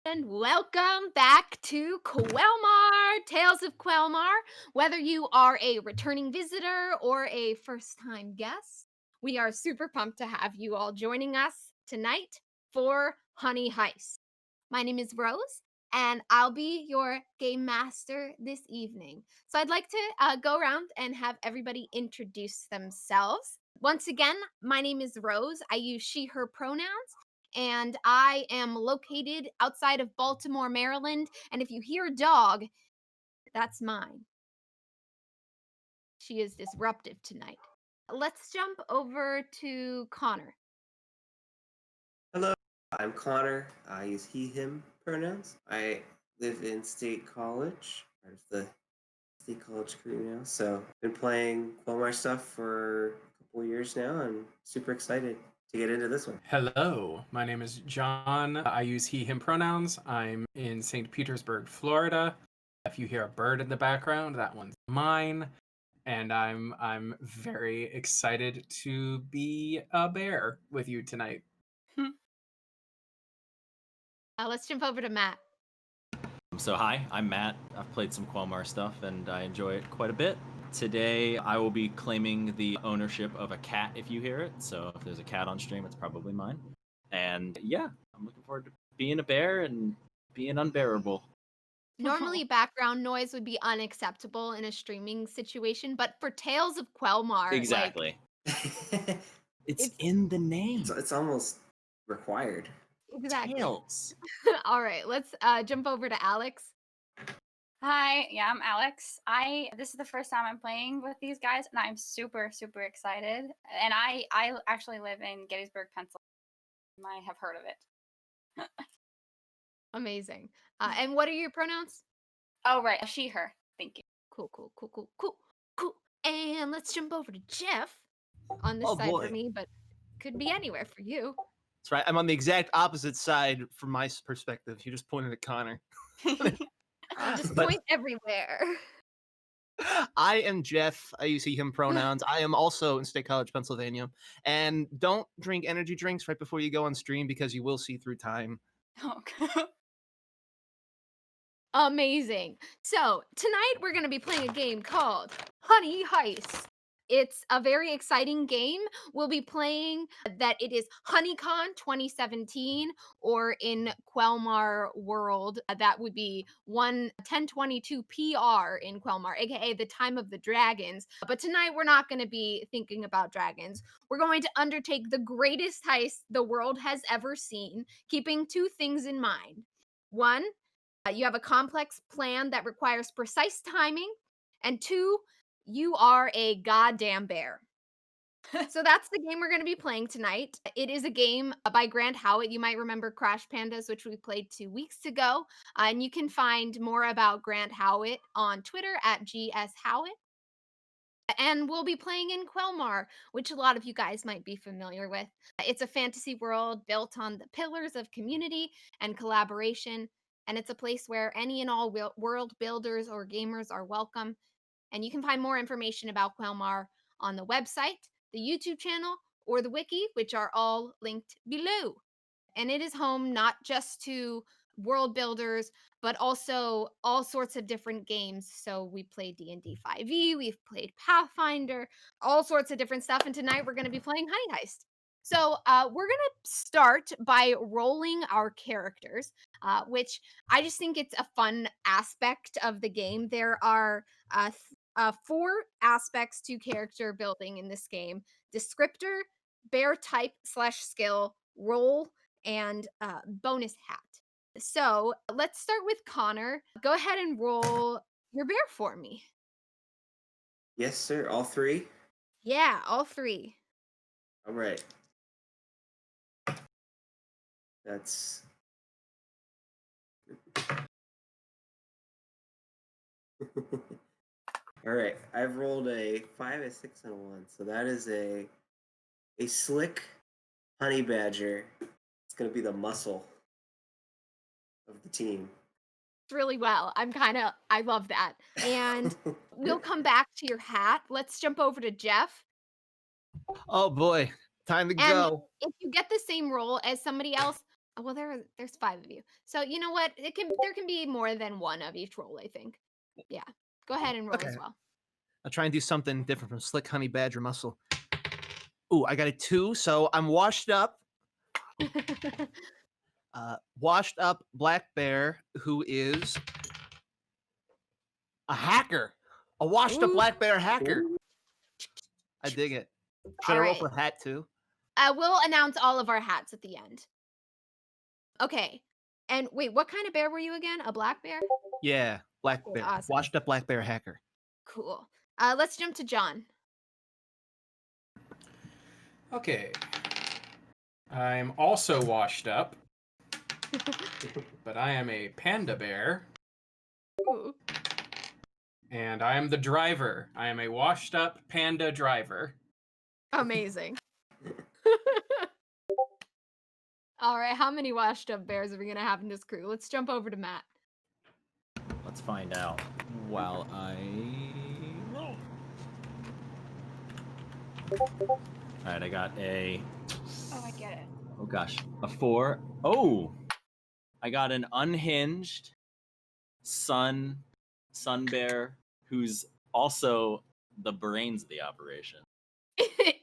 And welcome back to Quelmar, Tales of Quelmar. Whether you are a returning visitor or a first time guest, we are super pumped to have you all joining us tonight for Honey Heist. My name is Rose, and I'll be your game master this evening. So I'd like to go around and have everybody introduce themselves. Once again, my name is Rose. I use she, her pronouns, and I am located outside of Baltimore, Maryland. And if you hear a dog, that's mine. She is disruptive tonight. Let's jump over to Connor. Hello, I'm Connor. I use he, him pronouns. I live in State College, part of the State College crew now. So, been playing Quelmar stuff for a couple years now, and super excited to get into this one. Hello, my name is John. I use he, him pronouns. I'm in St. Petersburg, Florida. If you hear a bird in the background, that one's mine. And I'm very excited to be a bear with you tonight. Let's jump over to Matt. So hi, I'm Matt. I've played some Quelmar stuff and I enjoy it quite a bit. Today I will be claiming the ownership of a cat if you hear it. So if there's a cat on stream, it's probably mine. And yeah, I'm looking forward to being a bear and being unbearable. Normally, background noise would be unacceptable in a streaming situation, but for Tales of Quelmar, Exactly. It's in the name. It's almost required. Exactly. Tails. All right, let's jump over to Alex. Hi, yeah, I'm Alex. This is the first time I'm playing with these guys, and I'm super excited. And I actually live in Gettysburg, Pennsylvania. You might have heard of it. Amazing. And what are your pronouns? Oh, right, she, her. Thank you. Cool. And let's jump over to Jeff on this side for me, but could be anywhere for you. That's right. I'm on the exact opposite side from my perspective. You just pointed at Connor. Just point everywhere. I am Jeff. I use he, him pronouns. I am also in State College, Pennsylvania. And don't drink energy drinks right before you go on stream because you will see through time. Okay. Amazing. So tonight we're going to be playing a game called Honey Heist. It's a very exciting game. We'll be playing that it is HoneyCon 2017, or in Quelmar world, that would be 1022 PR in Quelmar, aka the time of the dragons. But tonight we're not going to be thinking about dragons. We're going to undertake the greatest heist the world has ever seen, keeping two things in mind. One, you have a complex plan that requires precise timing, and two, you are a goddamn bear. So that's the game we're going to be playing tonight. It is a game by Grant Howitt. You might remember Crash Pandas, which we played 2 weeks ago. And you can find more about Grant Howitt on Twitter at GS Howitt. And we'll be playing in Quelmar, which a lot of you guys might be familiar with. It's a fantasy world built on the pillars of community and collaboration. And it's a place where any and all world builders or gamers are welcome. And you can find more information about Quelmar on the website, the YouTube channel, or the wiki, which are all linked below. And it is home not just to world builders, but also all sorts of different games. So we played D&D 5e, we've played Pathfinder, all sorts of different stuff. And tonight we're going to be playing Honey Heist. So we're going to start by rolling our characters, which I just think it's a fun aspect of the game. There are 4 aspects to character building in this game: descriptor, bear type / skill, role, and bonus hat. So let's start with Connor. Go ahead and roll your bear for me. Yes, sir. All 3. Yeah, all 3. All right. That's all right. I've rolled a 5, a 6, and a 1. So that is a slick honey badger. It's gonna be the muscle of the team. Really well. I love that. And we'll come back to your hat. Let's jump over to Jeff. Oh boy, time to And go. if you get the same role as somebody else, well, there's 5 of you. So you know what? There can be more than one of each role, I think. Yeah. Go ahead and roll Okay. as well. I'll try and do something different from slick honey badger muscle. Ooh, I got a 2, so I'm washed up. Washed up black bear who is a hacker. A washed up Ooh. black bear hacker. Ooh. I dig it. Should I All roll right. for hat too? We'll announce all of our hats at the end. Okay. And wait, what kind of bear were you again? A black bear? Yeah, black Cool, bear. awesome. Washed up black bear hacker. Cool. Let's jump to John. Okay. I'm also washed up, but I am a panda bear, Ooh. and I am the driver. I am a washed up panda driver. Amazing. All right, how many washed up bears are we gonna have in this crew? Let's jump over to Matt. Let's find out while I roll. All right, I got a. Oh, I get it. Oh gosh, a 4. Oh, I got an unhinged sun bear who's also the brains of the operation.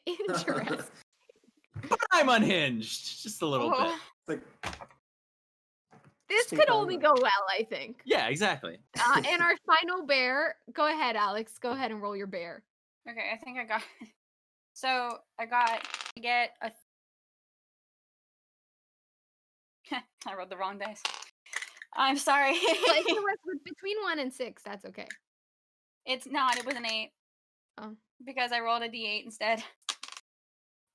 Interesting. But I'm unhinged, just a little bit. Oh, Like, This Interesting could only combo. go well, I think. Yeah, exactly. And our final bear, go ahead, Alex. Go ahead and roll your bear. okay, I think I got. So I get a. I rolled the wrong dice. I'm sorry. But if it was between 1 and 6, that's okay. It's not. It was an 8. Oh. Because I rolled a d8 instead.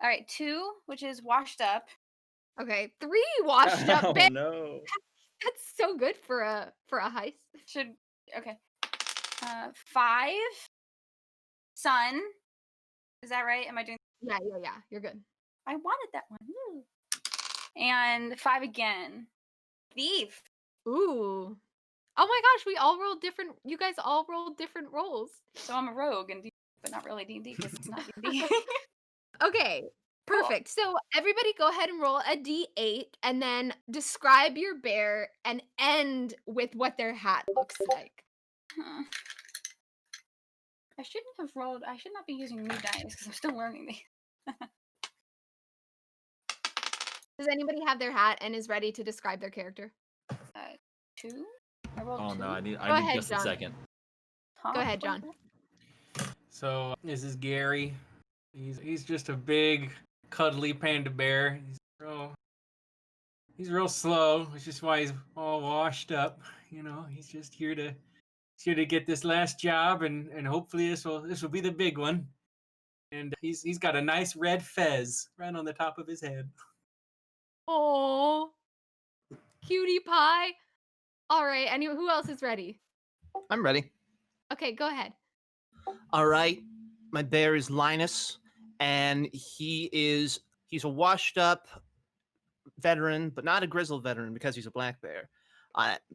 All right, 2, which is washed up. Okay, 3 washed up bears. no. That's so good for a heist. Should okay. 5 sun. Is that right? Am I doing? Yeah. You're good. I wanted that one. Woo. And 5 again. Thief. Ooh. Oh my gosh, we all rolled different. You guys all rolled different rolls. So I'm a rogue and but not really D&D because it's not D&D. Okay, perfect. So everybody go ahead and roll a d8 and then describe your bear and end with what their hat looks like. Huh. I shouldn't have rolled. I should not be using new dice because I'm still learning these. Does anybody have their hat and is ready to describe their character? 2. I rolled Oh 2. no, I need ahead, just a John. second. Huh? Go ahead, John. So this is Gary. He's just a big, cuddly panda bear. He's real slow, which is why he's all washed up. You know, he's just here to get this last job, and hopefully this will be the big one. And he's got a nice red fez right on the top of his head. Oh, cutie pie. All right, who else is ready? I'm ready. Okay, go ahead. All right. My bear is Linus, and he's a washed up veteran, but not a grizzled veteran because he's a black bear.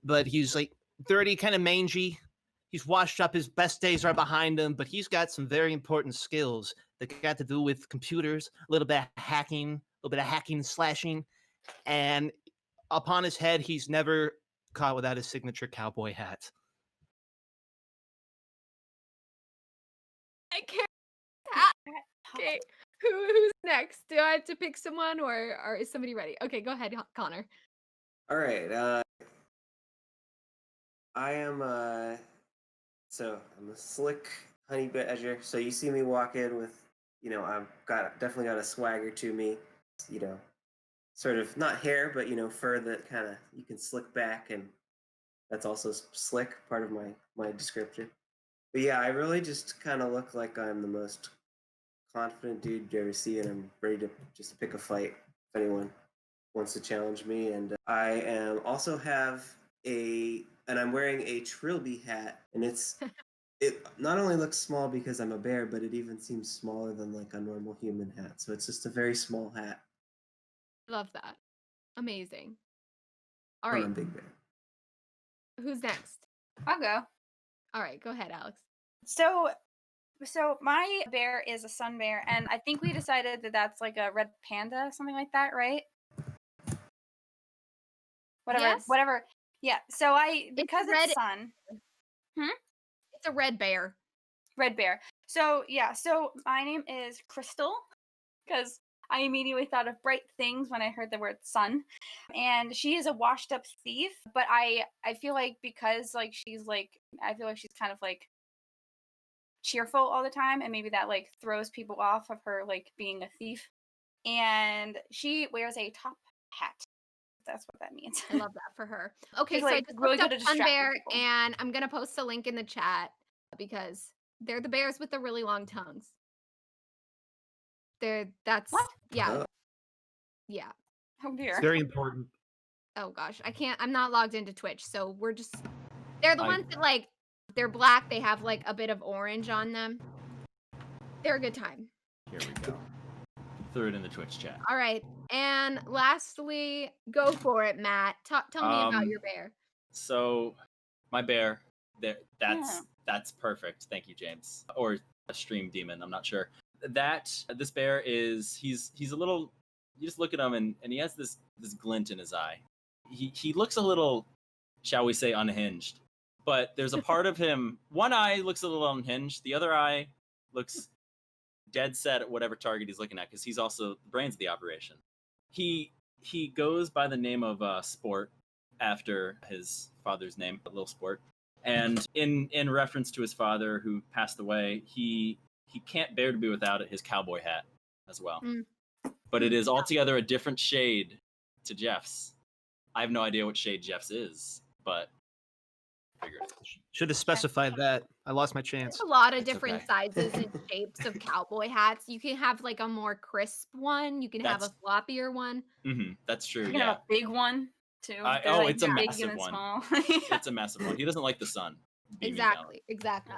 But he's like dirty, kind of mangy. He's washed up. His best days are behind him, but he's got some very important skills that got to do with computers, a little bit of hacking, slashing, and upon his head, he's never caught without his signature cowboy hat. I can't. Okay, who's next? Do I have to pick someone, or is somebody ready? Okay, go ahead, Connor. All right. I am so I'm a slick honey badger. So you see me walk in with, I've definitely got a swagger to me. Sort of not hair, but fur that kind of you can slick back, and that's also slick, part of my description. But yeah, I really just kind of look like I'm the most confident dude you ever see, and I'm ready to just pick a fight if anyone wants to challenge me, and I am also have and I'm wearing a trilby hat, and it not only looks small because I'm a bear, but it even seems smaller than like a normal human hat. So it's just a very small hat. Love that. Amazing. All I'm right, a big bear. who's next? I'll go. All right, go ahead, Alex. So my bear is a sun bear, and I think we decided that that's like a red panda, something like that, right? Yes. Whatever. Yeah. So because red- it's sun. It's a red bear. Red bear. So yeah. So my name is Crystal, because I immediately thought of bright things when I heard the word sun. And she is a washed up thief, but I feel like because like she's like I feel like she's kind of like cheerful all the time, and maybe that like throws people off of her like being a thief. And she wears a top hat. That's what that means. I love that for her. Okay, She's, so I like, just really looked up good at Sun distracting Bear, people. and I'm gonna post a link in the chat because they're the bears with the really long tongues. That's What? yeah, Oh. yeah. Oh It's dear. very important. Oh gosh, I'm not logged into Twitch, so they're the I- ones that like they're black. They have like a bit of orange on them. They're a good time. Here we go. Threw it in the Twitch chat. All right, and lastly, go for it, Matt. Tell me about your bear. So, my bear, there. Yeah. That's perfect. Thank you, James. Or a stream demon. I'm not sure. This bear he's a little. You just look at him and he has this glint in his eye. He looks a little, shall we say, unhinged. But there's a part of him. One eye looks a little unhinged. The other eye looks dead set at whatever target he's looking at, because he's also the brains of the operation. He goes by the name of Sport, after his father's name, Little Sport. And in reference to his father who passed away, he can't bear to be without his cowboy hat as well. But it is altogether a different shade to Jeff's. I have no idea what shade Jeff's is, but figured it. Should have specified that. I lost my chance. There's a lot of It's different okay. sizes and shapes of cowboy hats. You can have like a more crisp one. You can have a floppier one. That's true. You can Yeah. have a big one too. I- They're, oh, like, it's a big massive and one. small. It's a massive one. He doesn't like the sun. beaming down. Exactly.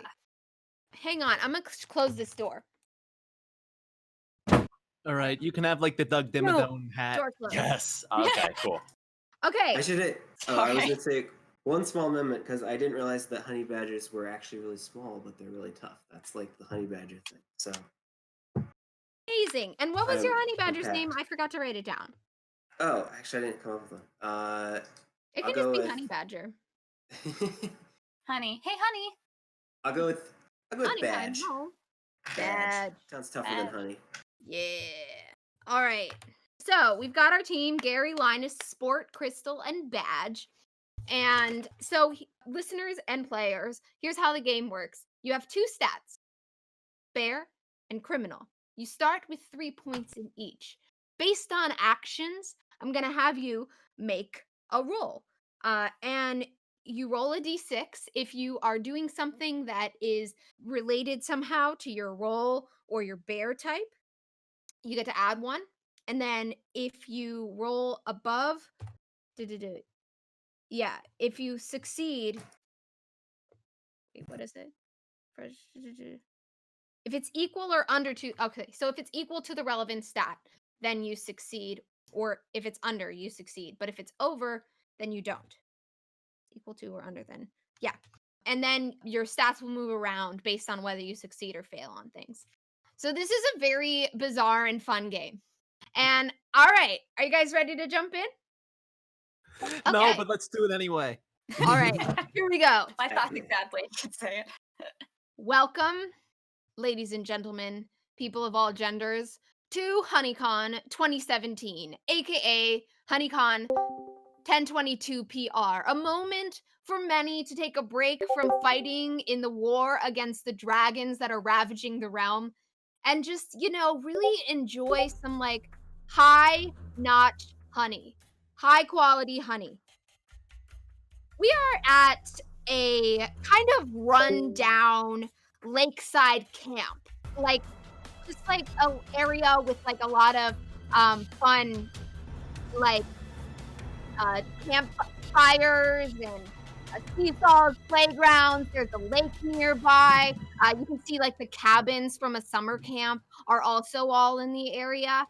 Hang on, I'm gonna close this door. All right, you can have like the Doug Dimmadome hat. Door closed. Yes. Okay. Cool. Okay. I should. I was Okay. gonna say one small amendment because I didn't realize that honey badgers were actually really small, but they're really tough. That's like the honey badger thing. So Amazing. And what was your honey badger's okay. name? I forgot to write it down. oh, actually, I didn't come up with one. It I'll can just go be with- honey badger. Honey. Hey, honey. I'll go with Honey badge. badge. Badge. Sounds tougher than Badge. honey. Yeah. All right. So we've got our team: Gary, Linus, Sport, Crystal, and Badge. And so, listeners and players, here's how the game works. You have two stats: bear and criminal. You start with 3 points in each. Based on actions, I'm gonna have you make a roll, and you roll a d6 if you are doing something that is related somehow to your role or your bear type. You get to add one. And then if you roll above, yeah, if you succeed, wait, what is it? If it's equal or under to, okay, so if it's equal to the relevant stat, then you succeed, or if it's under, you succeed. But if it's over, then you don't. Equal to or under, then yeah. And then your stats will move around based on whether you succeed or fail on things. So this is a very bizarre and fun game. And all right, are you guys ready to jump in? No, Okay. but let's do it anyway. All right, here we go. I thought exactly. I should say it. Welcome, ladies and gentlemen, people of all genders, to HoneyCon 2017, aka HoneyCon 1022 PR, a moment for many to take a break from fighting in the war against the dragons that are ravaging the realm and just, really enjoy some like high-notch honey, high-quality honey. We are at a kind of run-down lakeside camp, like just like an area with like a lot of fun like campfires and seesaws, playgrounds. There's a lake nearby. You can see like the cabins from a summer camp are also all in the area,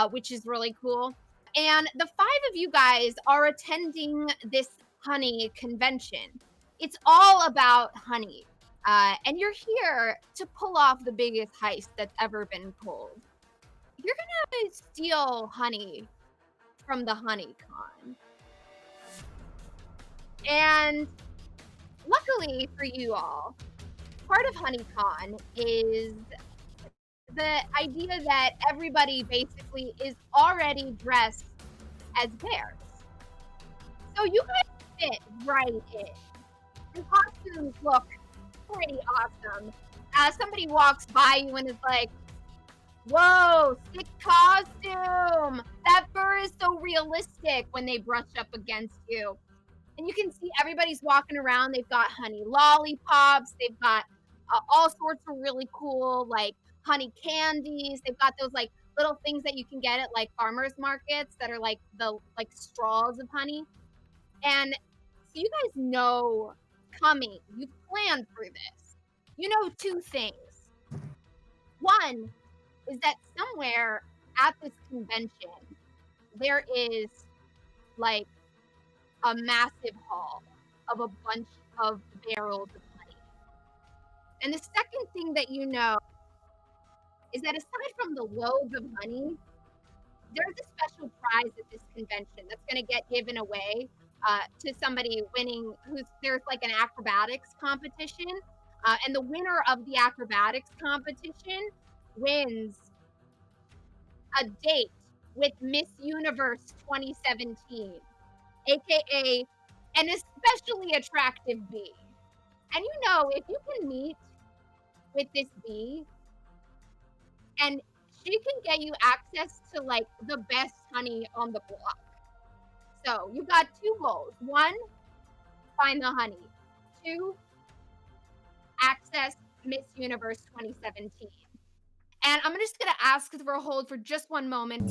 which is really cool. And the 5 of you guys are attending this honey convention. It's all about honey. And you're here to pull off the biggest heist that's ever been pulled. You're gonna steal honey from the HoneyCon. And luckily for you all, part of HoneyCon is the idea that everybody basically is already dressed as bears. So you guys fit right in. Your costumes look pretty awesome. Somebody walks by you and is like, whoa, sick costume. That fur is so realistic when they brush up against you. And you can see everybody's walking around. They've got honey lollipops. They've got all sorts of really cool, like, honey candies. They've got those, like, little things that you can get at, like, farmers markets that are, like, the, like, straws of honey. And so you guys know coming. You've planned for this. You know 2 things. One is that somewhere at this convention, there is, like, a massive haul of a bunch of barrels of honey. And the second thing that you know is that aside from the loads of honey, there's a special prize at this convention that's going to get given away to somebody winning. There's like an acrobatics competition, and the winner of the acrobatics competition wins a date with Miss Universe 2017, aka an especially attractive bee. And you know, if you can meet with this bee and she can get you access to like the best honey on the block. So you got 2 goals. 1, find the honey. 2, access Miss Universe 2017. And I'm just gonna ask for a hold for just 1 moment.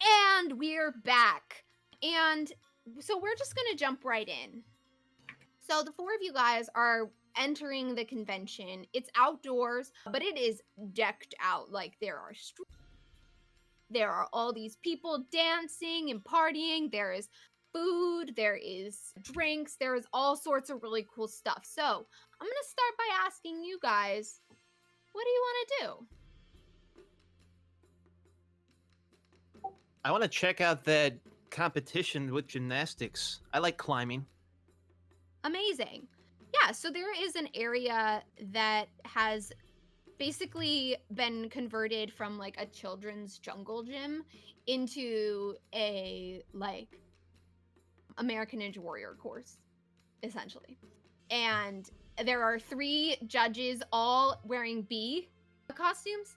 And we're back. And so we're just going to jump right in. So the 4 of you guys are entering the convention. It's outdoors, but it is decked out. Like there are all these people dancing and partying. There is food, there is drinks, there is all sorts of really cool stuff. So I'm going to start by asking you guys, what do you want to do? I want to check out that competition with gymnastics. I like climbing. Amazing. Yeah, so there is an area that has basically been converted from like a children's jungle gym into a like American Ninja Warrior course, essentially. And there are 3 judges all wearing bee costumes,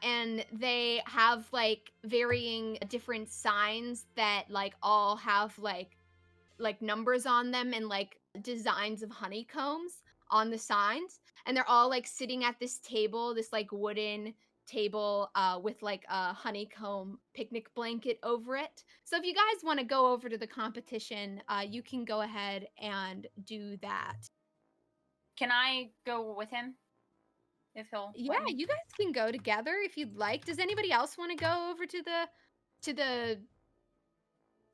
and they have like varying different signs that like all have like numbers on them and like designs of honeycombs on the signs, and they're all like sitting at this table, this like wooden table with like a honeycomb picnic blanket over it. So if you guys want to go over to the competition, you can go ahead and do that. Can I go with him? If he'll Yeah, let me? you guys can go together if you'd like. Does anybody else want to go over to the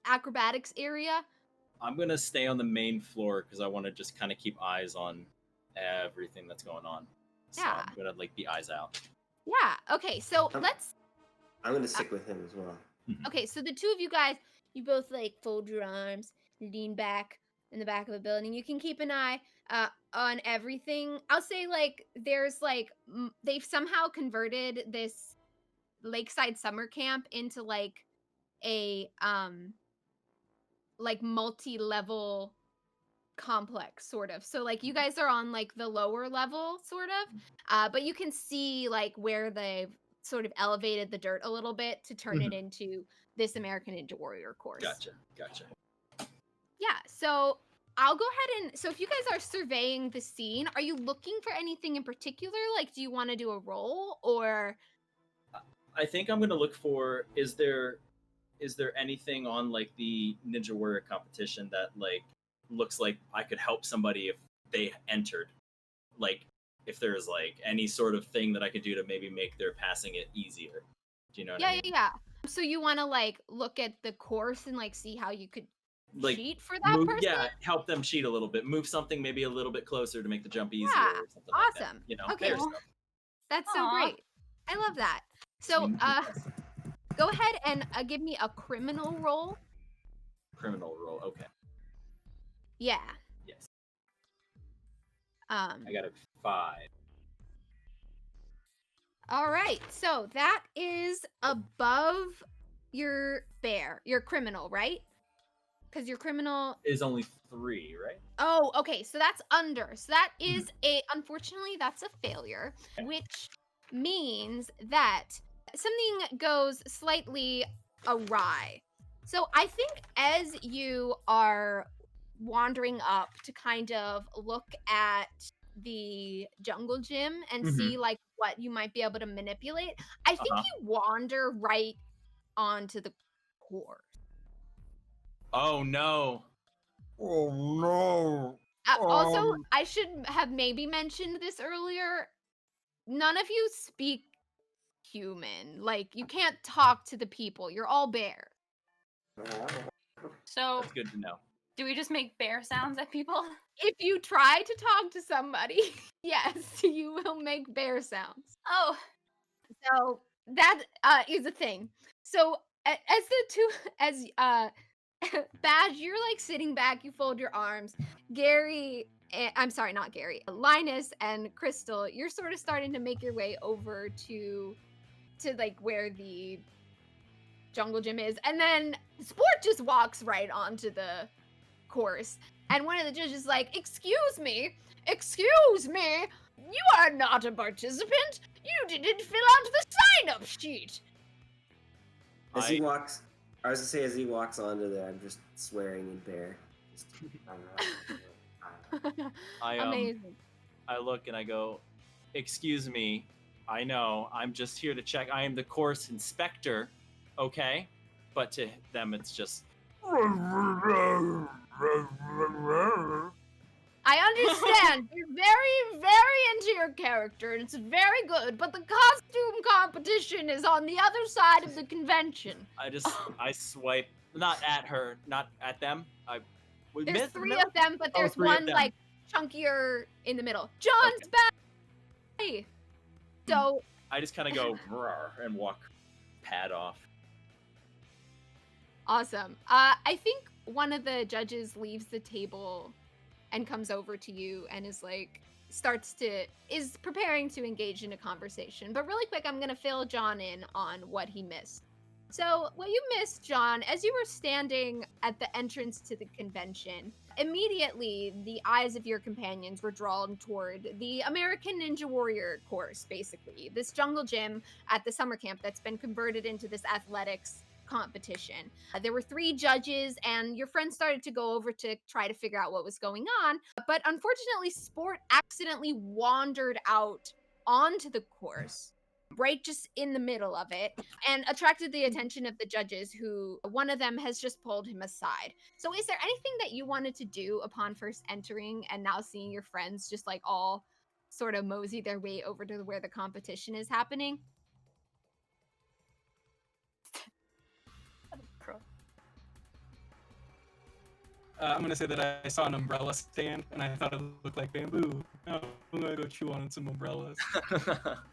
acrobatics area? I'm gonna stay on the main floor because I want to just kind of keep eyes on everything that's going on. So Yeah. I'm gonna like be eyes out. Yeah. Okay. So let's. I'm gonna stick with him as well. Okay. So the 2 of you guys, you both like fold your arms, lean back in the back of a building. You can keep an eye on everything. I'll say like there's like they've somehow converted this lakeside summer camp into like a like multi-level complex sort of. So like you guys are on like the lower level sort of, but you can see like where they've sort of elevated the dirt a little bit to turn it into this American Ninja Warrior course. Gotcha. Yeah, so I'll go ahead and so if you guys are surveying the scene, are you looking for anything in particular? Like, do you want to do a roll or? I think I'm gonna look for is there anything on like the Ninja Warrior competition that like looks like I could help somebody if they entered? Like if there's like any sort of thing that I could do to maybe make their passing it easier. Do you know what I Yeah, mean? yeah. So you want to like look at the course and like see how you could Like cheat for that move, person? yeah, help them cheat a little bit. Move something maybe a little bit closer to make the jump easier Yeah. or something like that. Awesome. You know, Okay. fair Aw. stuff. That's so Aw. great. I love that. So, go ahead and give me a criminal roll. Criminal roll. Okay. Yeah. Yes. Um. I got a 5. All right. So that is above your criminal, right? Because your criminal. Is only 3, right? Oh, okay. So that's under. So that is unfortunately, that's a failure, which means that something goes slightly awry. So I think as you are wandering up to kind of look at the jungle gym and see like what you might be able to manipulate, I think you wander right onto the course. Oh no. Oh no. Also, I should have maybe mentioned this earlier. None of you speak human. Like, you can't talk to the people. You're all bear. So, That's good to know. do we just make bear sounds at people? If you try to talk to somebody, yes, you will make bear sounds. Oh, So that is a thing. So as the two, as Badge, you're like sitting back, you fold your arms. Gary, I'm sorry, not Gary. Linus and Crystal, you're sort of starting to make your way over to like where the jungle gym is, and then Sport just walks right onto the course, and one of the judges is like, excuse me, you are not a participant. You didn't fill out the sign-up sheet. As he walks, I was gonna say, as he walks onto there, I'm just swearing in bear. Just, Amazing. I look and I go, excuse me, I know, I'm just here to check. I am the course inspector, okay? But to them, it's just. I understand. You're very, very into your character, and it's very good, but the costume competition is on the other side of the convention. I swipe, not at her, not at them. There's 3 of them, but there's 3 of one, them. like, chunkier in the middle. John's back! Hey. So, I just kind of go and walk pad off. awesome. I think one of the judges leaves the table and comes over to you and is like, is preparing to engage in a conversation. But really quick, I'm going to fill John in on what he missed. So what you missed, John, as you were standing at the entrance to the convention, immediately the eyes of your companions were drawn toward the American Ninja Warrior course, basically. This jungle gym at the summer camp that's been converted into this athletics competition. There were 3 judges, and your friends started to go over to try to figure out what was going on. But unfortunately, Sport accidentally wandered out onto the course, right just in the middle of it, and attracted the attention of the judges, who one of them has just pulled him aside. So is there anything that you wanted to do upon first entering and now seeing your friends just like all sort of mosey their way over to where the competition is happening? I'm gonna say that I saw an umbrella stand and I thought it looked like bamboo. Oh, I'm gonna go chew on some umbrellas.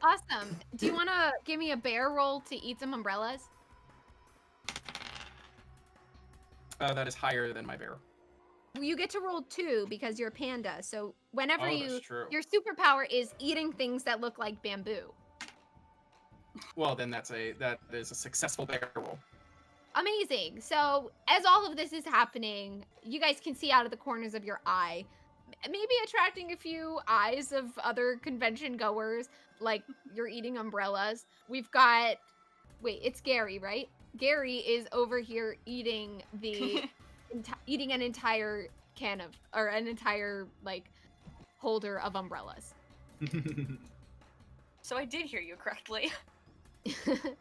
Awesome. Do you want to give me a bear roll to eat some umbrellas? That is higher than my bear. You get to roll 2 because you're a panda. So whenever That's true. your superpower is eating things that look like bamboo. Well, then that is a successful bear roll. Amazing. So as all of this is happening, you guys can see out of the corners of your eye, maybe attracting a few eyes of other convention goers, like you're eating umbrellas. We've got, wait, it's Gary, right? Gary is over here eating eating an entire can of, or an entire like holder of umbrellas. So I did hear you correctly. So Did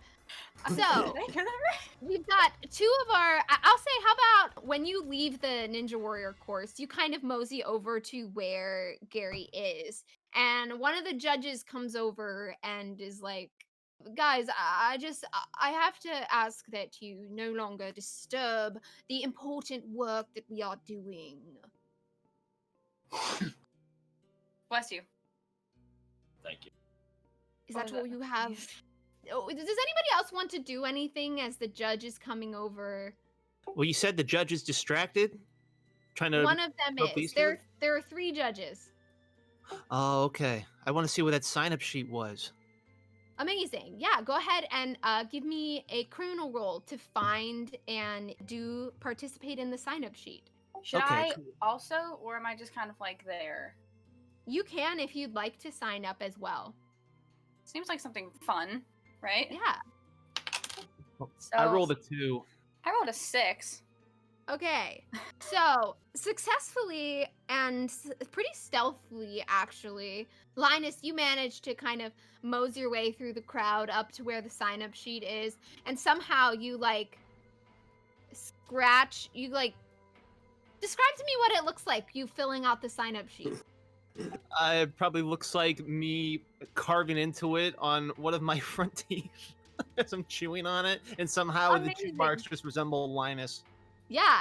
I hear that right? we've got two of our. I'll say, how about when you leave the Ninja Warrior course, you kind of mosey over to where Gary is, and one of the judges comes over and is like, "Guys, I have to ask that you no longer disturb the important work that we are doing." Bless you. Thank you. Is What that was all you have? Oh, does anybody else want to do anything as the judge is coming over? Well, you said the judge is distracted, trying to. One of them help is. these two? There are 3 judges. Oh, okay. I want to see what that sign-up sheet was. Amazing. Yeah, go ahead and give me a criminal roll to find and do participate in the sign-up sheet. Should Okay, I cool. also, or am I just kind of like there? You can if you'd like to sign up as well. Seems like something fun, right? Yeah. So I rolled a 2. I rolled a 6. Okay. So, successfully and pretty stealthily, actually, Linus, you managed to kind of mosey your way through the crowd up to where the sign-up sheet is, and somehow you, like, describe to me what it looks like, you filling out the sign-up sheet. It probably looks like me carving into it on one of my front teeth as I'm chewing on it, and somehow the chew Amazing. marks just resemble Linus. Yeah.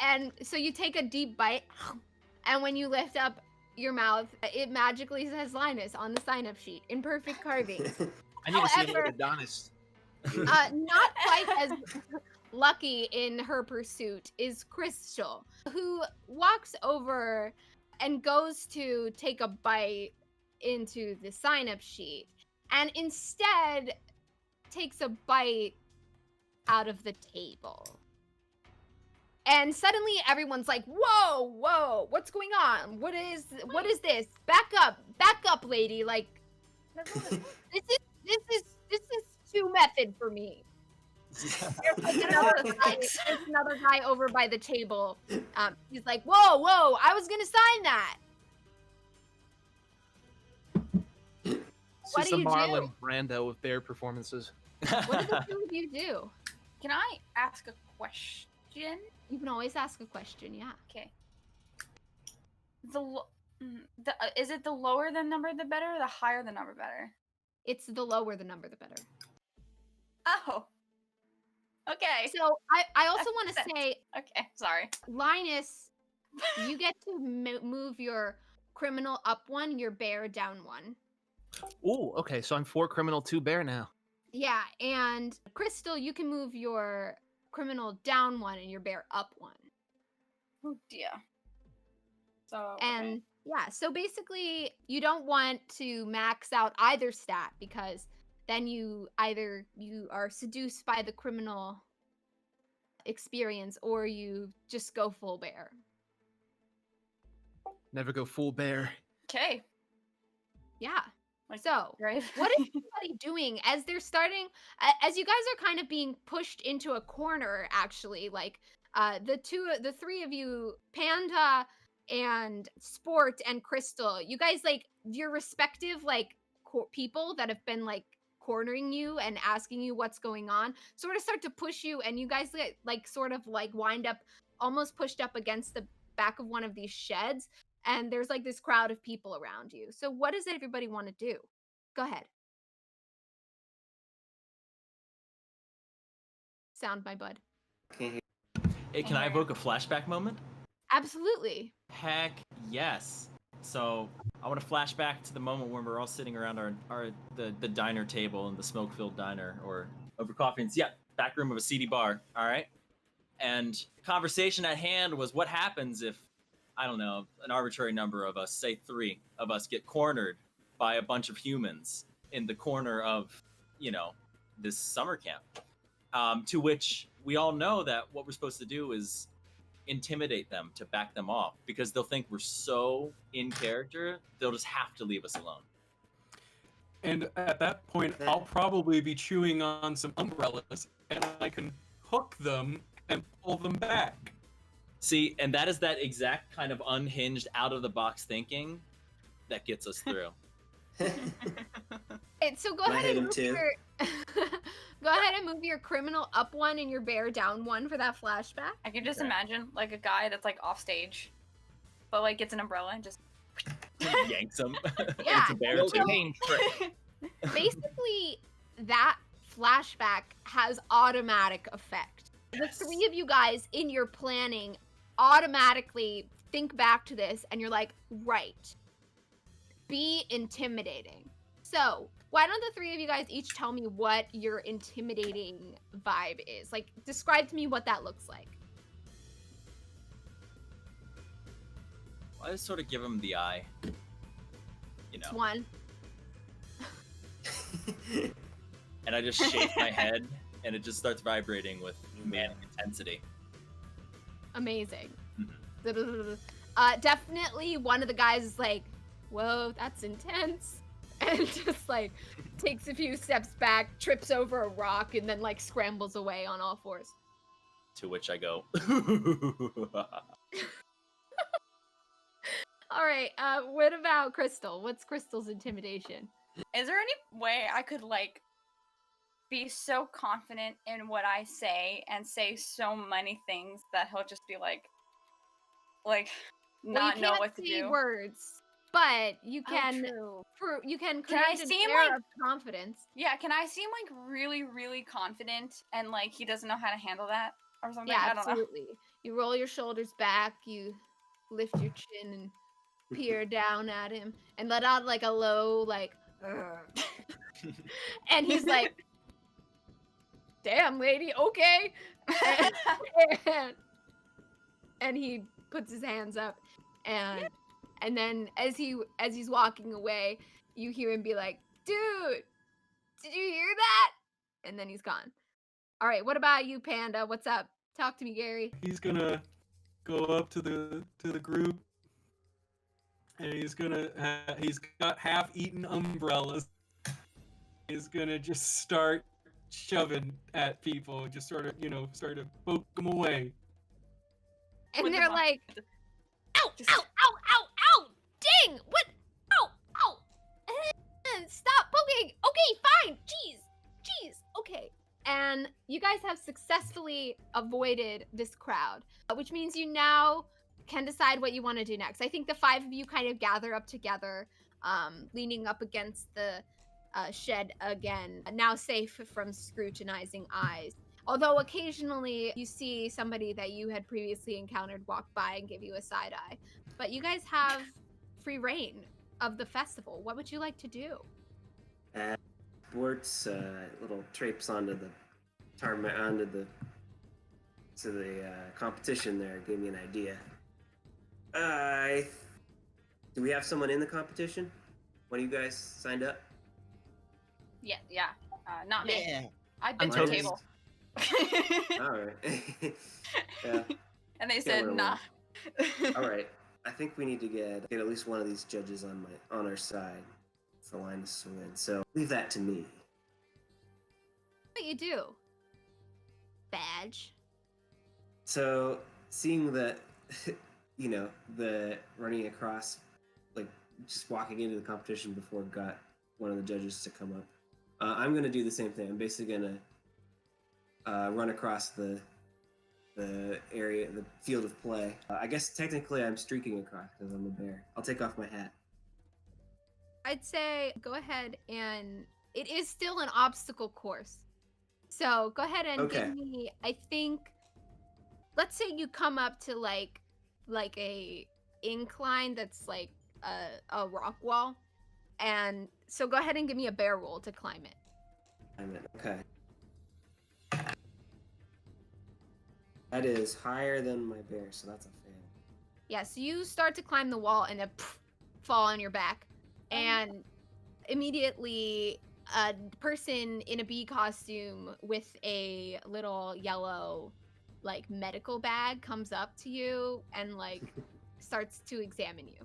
And so you take a deep bite, and when you lift up your mouth, it magically says Linus on the sign-up sheet in perfect carving. I need to see an However- orthodontist. Not quite as lucky in her pursuit is Crystal, who walks over and goes to take a bite into the sign-up sheet, and instead takes a bite out of the table. And suddenly everyone's like, whoa, what's going on? What is this? Back up, lady. Like, this is too method for me. There's another guy over by the table. He's like, whoa, I was gonna sign that. This What is do the you Marlon do? Brando of their performances. What do the two of you do? Can I ask a question? You can always ask a question, yeah. Okay. Is it the lower the number the better, or the higher the number better? It's the lower the number, the better. Oh. Okay. So I also want to That's- say, Okay. Sorry. Linus, you get to move your criminal up 1, your bear down 1. Ooh, okay, so I'm 4 criminal, 2 bear now. Yeah, and Crystal, you can move your criminal down 1 and your bear up 1. Oh dear. So. And yeah, so basically you don't want to max out either stat, because then you are seduced by the criminal experience, or you just go full bear. Never go full bear. Okay. Yeah. Like, So, right. what is everybody doing as they're starting, as you guys are kind of being pushed into a corner, actually, like the 3 of you, Panda and Sport and Crystal, you guys, like, your respective, like, people that have been, like, cornering you and asking you what's going on sort of start to push you, and you guys get, like, sort of like wind up almost pushed up against the back of one of these sheds, and there's like this crowd of people around you. So what does everybody want to do? Go ahead. Sound, my bud. Can't Hey, can I evoke a flashback moment? Absolutely. Heck yes. So I want to flash back to the moment when we're all sitting around the diner table in the smoke-filled diner, or over coffee. And back room of a seedy bar. All right. And the conversation at hand was, what happens if, I don't know, an arbitrary number of us, say 3 of us, get cornered by a bunch of humans in the corner of, this summer camp. To which we all know that what we're supposed to do is intimidate them to back them off, because they'll think we're so in character, they'll just have to leave us alone. And at that point, I'll probably be chewing on some umbrellas, and I can hook them and pull them back. See, and that is that exact kind of unhinged, out of the box thinking that gets us through. And so go And I ahead hit and him move too. your go ahead and move your criminal up one and your bear down one for that flashback. I can just Okay. imagine like a guy that's like off stage, but like gets an umbrella and just. Yanks him. Yeah, It's a bear too. Cocaine trick. Basically, that flashback has automatic effect. Yes. The three of you guys in your planning automatically think back to this and you're like, right, be intimidating. So why don't the three of you guys each tell me what your intimidating vibe is? Like, describe to me what that looks like. I just sort of give him the eye. You know. It's one. And I just shake my head, and it just starts vibrating with manic intensity. Amazing. Mhm. Definitely one of the guys is like, whoa, that's intense. And just like takes a few steps back, trips over a rock, and then like scrambles away on all fours. To which I go. All right, what about Crystal? What's Crystal's intimidation? Is there any way I could like be so confident in what I say and say so many things that he'll just be like Well, not you know can't what to say do? words, but you Oh, can true. you can Can I create an seem air like- of confidence. Yeah, can I seem like really, really confident and like he doesn't know how to handle that or something? Yeah, I don't know. absolutely. You roll your shoulders back, you lift your chin and peer down at him and let out like a low like "Ugh." And he's like, damn lady, okay. And he puts his hands up and then as he's walking away, you hear him be like, dude, did you hear that? And then he's gone. All right, what about you, Panda? What's up? Talk to me, Gary. He's gonna go up to the group, and he's got half-eaten umbrellas. He's gonna just start shoving at people, just sort of poke them away. And With the they're mom- like, ow, Just- ow, ow, ow, ow, dang, what, ow, ow, stop poking, okay, fine, jeez, okay. And you guys have successfully avoided this crowd, which means you now can decide what you want to do next. I think the five of you kind of gather up together, leaning up against the shed again, now safe from scrutinizing eyes. Although occasionally you see somebody that you had previously encountered walk by and give you a side eye. But you guys have free reign of the festival. What would you like to do? Sports, little traipse onto the competition there. Gave me an idea. Do we have someone in the competition? One of you guys signed up? Yeah, not me. Yeah. I've been I'm to the totally- table. All right. Yeah. And they Can't said remember. nah. All right. I think we need to get at least one of these judges on our side for Linus to win. So leave that to me. What you do? Badge. So seeing the, the running across, like just walking into the competition before it got one of the judges to come up, I'm gonna do the same thing. I'm basically gonna run across the area, the field of play. I guess technically I'm streaking across because I'm a bear. I'll take off my hat. I'd say go ahead and it is still an obstacle course. So go ahead and Okay. give me, I think, let's say you come up to like a incline that's like a rock wall. And so go ahead and give me a bear roll to climb it. Okay. That is higher than my bear, so that's a fail. Yeah, so you start to climb the wall and then fall on your back. And immediately a person in a bee costume with a little yellow like medical bag comes up to you and like starts to examine you.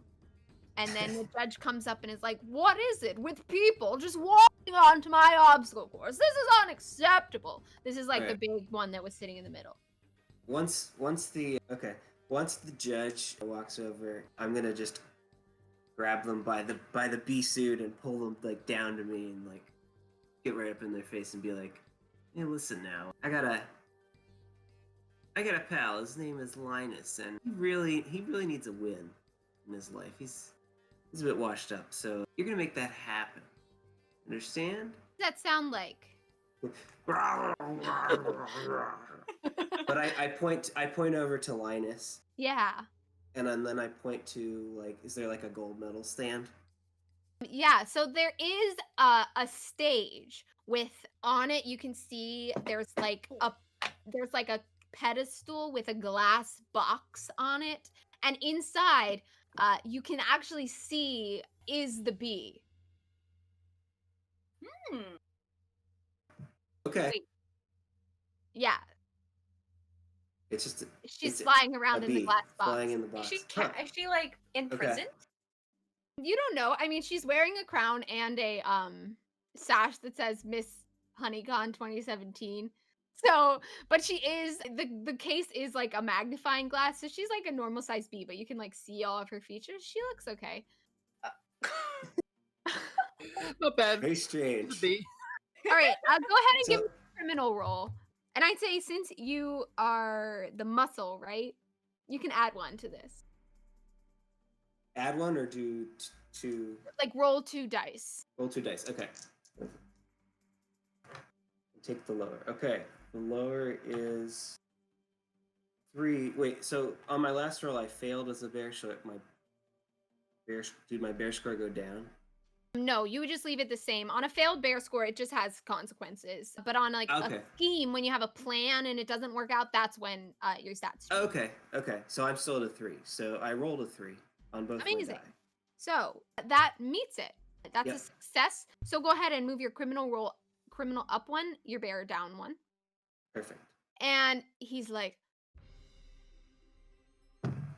And then the judge comes up and is like, what is it with people just walking onto my obstacle course? This is unacceptable. This is like the Right. big one that was sitting in the middle. Once the okay, Once the judge walks over, I'm gonna just grab them by the bee suit and pull them like down to me and like get right up in their face and be like, "Hey, listen now, I got a pal. His name is Linus, and he really needs a win in his life. He's a bit washed up, so you're gonna make that happen. Understand?" What does that sound like? But I point over to Linus, Yeah. and then I point to like, is there like a gold medal stand? Yeah, so there is a stage with on it you can see there's like a pedestal with a glass box on it, and inside you can actually see is the bee. Hmm. Okay. Wait. Yeah, It's just she's it's flying a around in the bee glass box. flying in the Is box. she Huh. is she like in Okay. prison? You don't know. I mean, she's wearing a crown and a sash that says Miss HoneyCon 2017. So, but she is the case is like a magnifying glass, so she's like a normal sized bee, but you can like see all of her features. She looks okay. Not bad. Very It's a strange. bee. All right, go ahead and give So me a criminal roll. And I'd say since you are the muscle, right? You can add one to this. add one or do two. Like roll 2 dice. Roll 2 dice. Okay. Take the lower. Okay. The lower is 3. Wait. So on my last roll, I failed as a bear. So did my bear score go down? No, you would just leave it the same. On a failed bear score, it just has consequences. But on like Okay. a scheme, when you have a plan and it doesn't work out, that's when your stats change. Okay. Okay. So I'm still at a 3. So I rolled a 3 on both my Amazing. die. So that meets it. That's Yep. a success. So go ahead and move your criminal up 1, your bear down 1. Perfect. And he's like,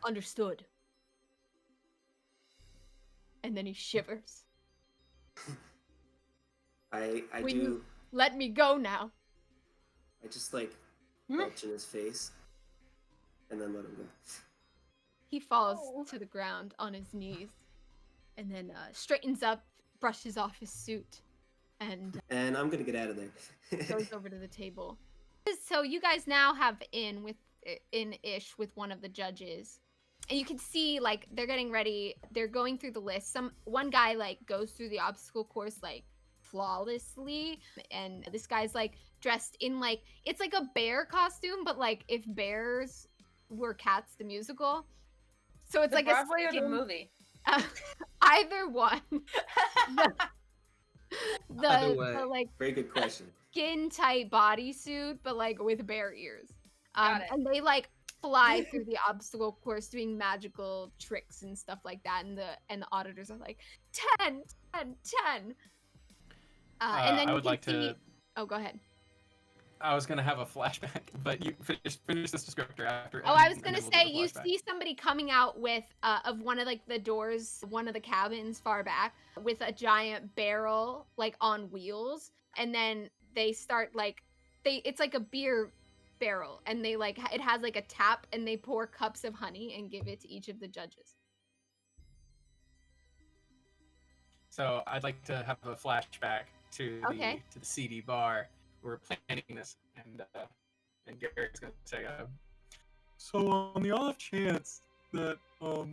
understood. And then he shivers. I Will do. you let me go now? I just like belch in his face, and then let him go. He falls Oh. to the ground on his knees, and then straightens up, brushes off his suit, and And I'm gonna get out of there. goes over to the table. So you guys now have in-ish with one of the judges. And you can see like they're getting ready, they're going through the list. One guy like goes through the obstacle course like flawlessly, and this guy's like dressed in like it's like a bear costume, but like if bears were Cats the musical. So it's The like Broadway a or the movie? either one. Either way. the like Very good question. skin tight bodysuit, but like with bear ears. Got it. And they like fly through the obstacle course doing magical tricks and stuff like that. And the auditors are like 10, 10, 10. And then I you would can like see. to. Oh, go ahead. I was gonna have a flashback, but you finish this descriptor after. Oh, I was and gonna then we'll do say the you flashback. see somebody coming out with of one of like the doors, one of the cabins far back, with a giant barrel like on wheels, and then they start like it's like a beer barrel, and they like it has like a tap, and they pour cups of honey and give it to each of the judges. So I'd like to have a flashback to Okay. the CD bar. We're planning this, and Gary's gonna say, so on the off chance that our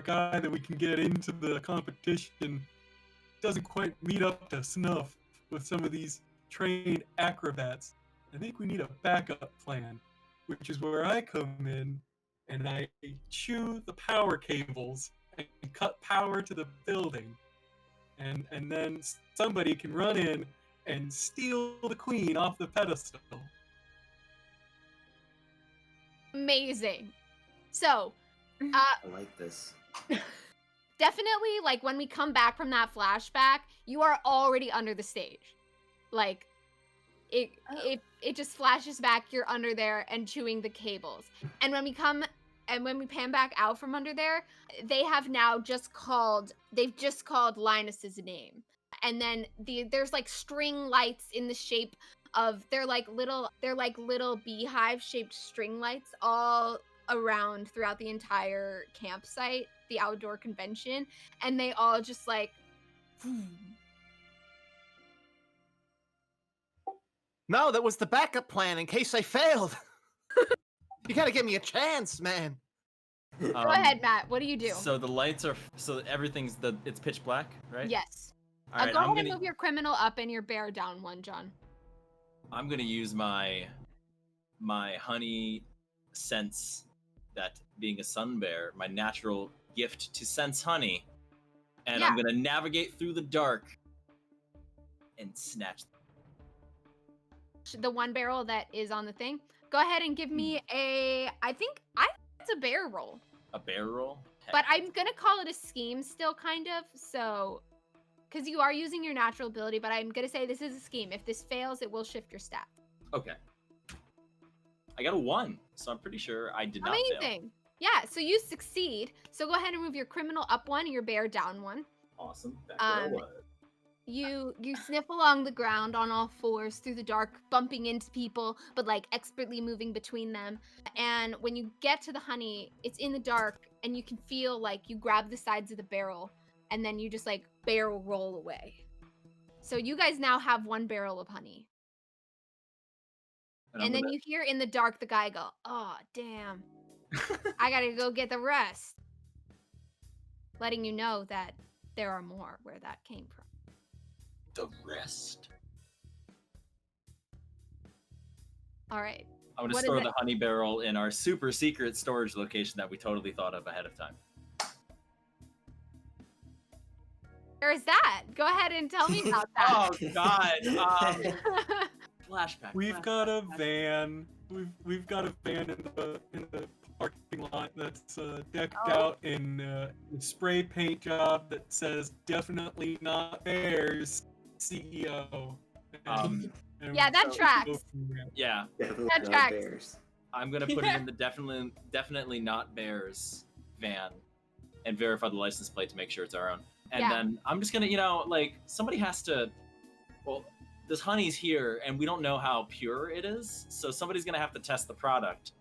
guy that we can get into the competition doesn't quite meet up to snuff with some of these trained acrobats, I think we need a backup plan, which is where I come in and I chew the power cables and cut power to the building. And then somebody can run in and steal the queen off the pedestal. Amazing. So, I like this. definitely like when we come back from that flashback, you are already under the stage. Like it just flashes back, you're under there and chewing the cables. And when we pan back out from under there, they've just called Linus's name. And then there's like string lights in the shape of they're like little beehive shaped string lights all around throughout the entire campsite, the outdoor convention, and they all just like No, that was the backup plan in case I failed. You gotta give me a chance, man. Go ahead, Matt. What do you do? So the lights are it's pitch black, right? Yes. All right, Go ahead and move your criminal up and your bear down one, John. I'm gonna use my honey sense, that being a sun bear, my natural gift to sense honey, and I'm gonna navigate through the dark and snatch The one barrel that is on the thing. Go ahead and give me I think it's a bear roll. a bear roll. But I'm gonna call it a scheme still, kind of. So, because you are using your natural ability, but I'm gonna say this is a scheme. If this fails, it will shift your stat. Okay. I got a 1, so I'm pretty sure I did not fail. Amazing. Yeah, so you succeed. So go ahead and move your criminal up one and your bear down one. Awesome. That's what I wanted. You sniff along the ground on all fours through the dark, bumping into people, but like expertly moving between them. And when you get to the honey, it's in the dark, and you can feel like you grab the sides of the barrel, and then you just like barrel roll away. So you guys now have 1 barrel of honey. And then you hear in the dark the guy go, "Oh, damn. I gotta go get the rest." Letting you know that there are more where that came from. The rest. All right. I'm gonna store the honey barrel in our super secret storage location that we totally thought of ahead of time. Where is that? Go ahead and tell me about that. Oh God. Flashback. We've got a van. We've got a van in the parking lot that's decked out in a spray paint job that says "Definitely Not Bears, CEO." Yeah, that tracks. Yeah. Definitely That not tracks. bears. I'm gonna put it in the definitely not Bears van, and verify the license plate to make sure it's our own. And then I'm just gonna, like, somebody has to. Well, this honey's here, and we don't know how pure it is, so somebody's gonna have to test the product.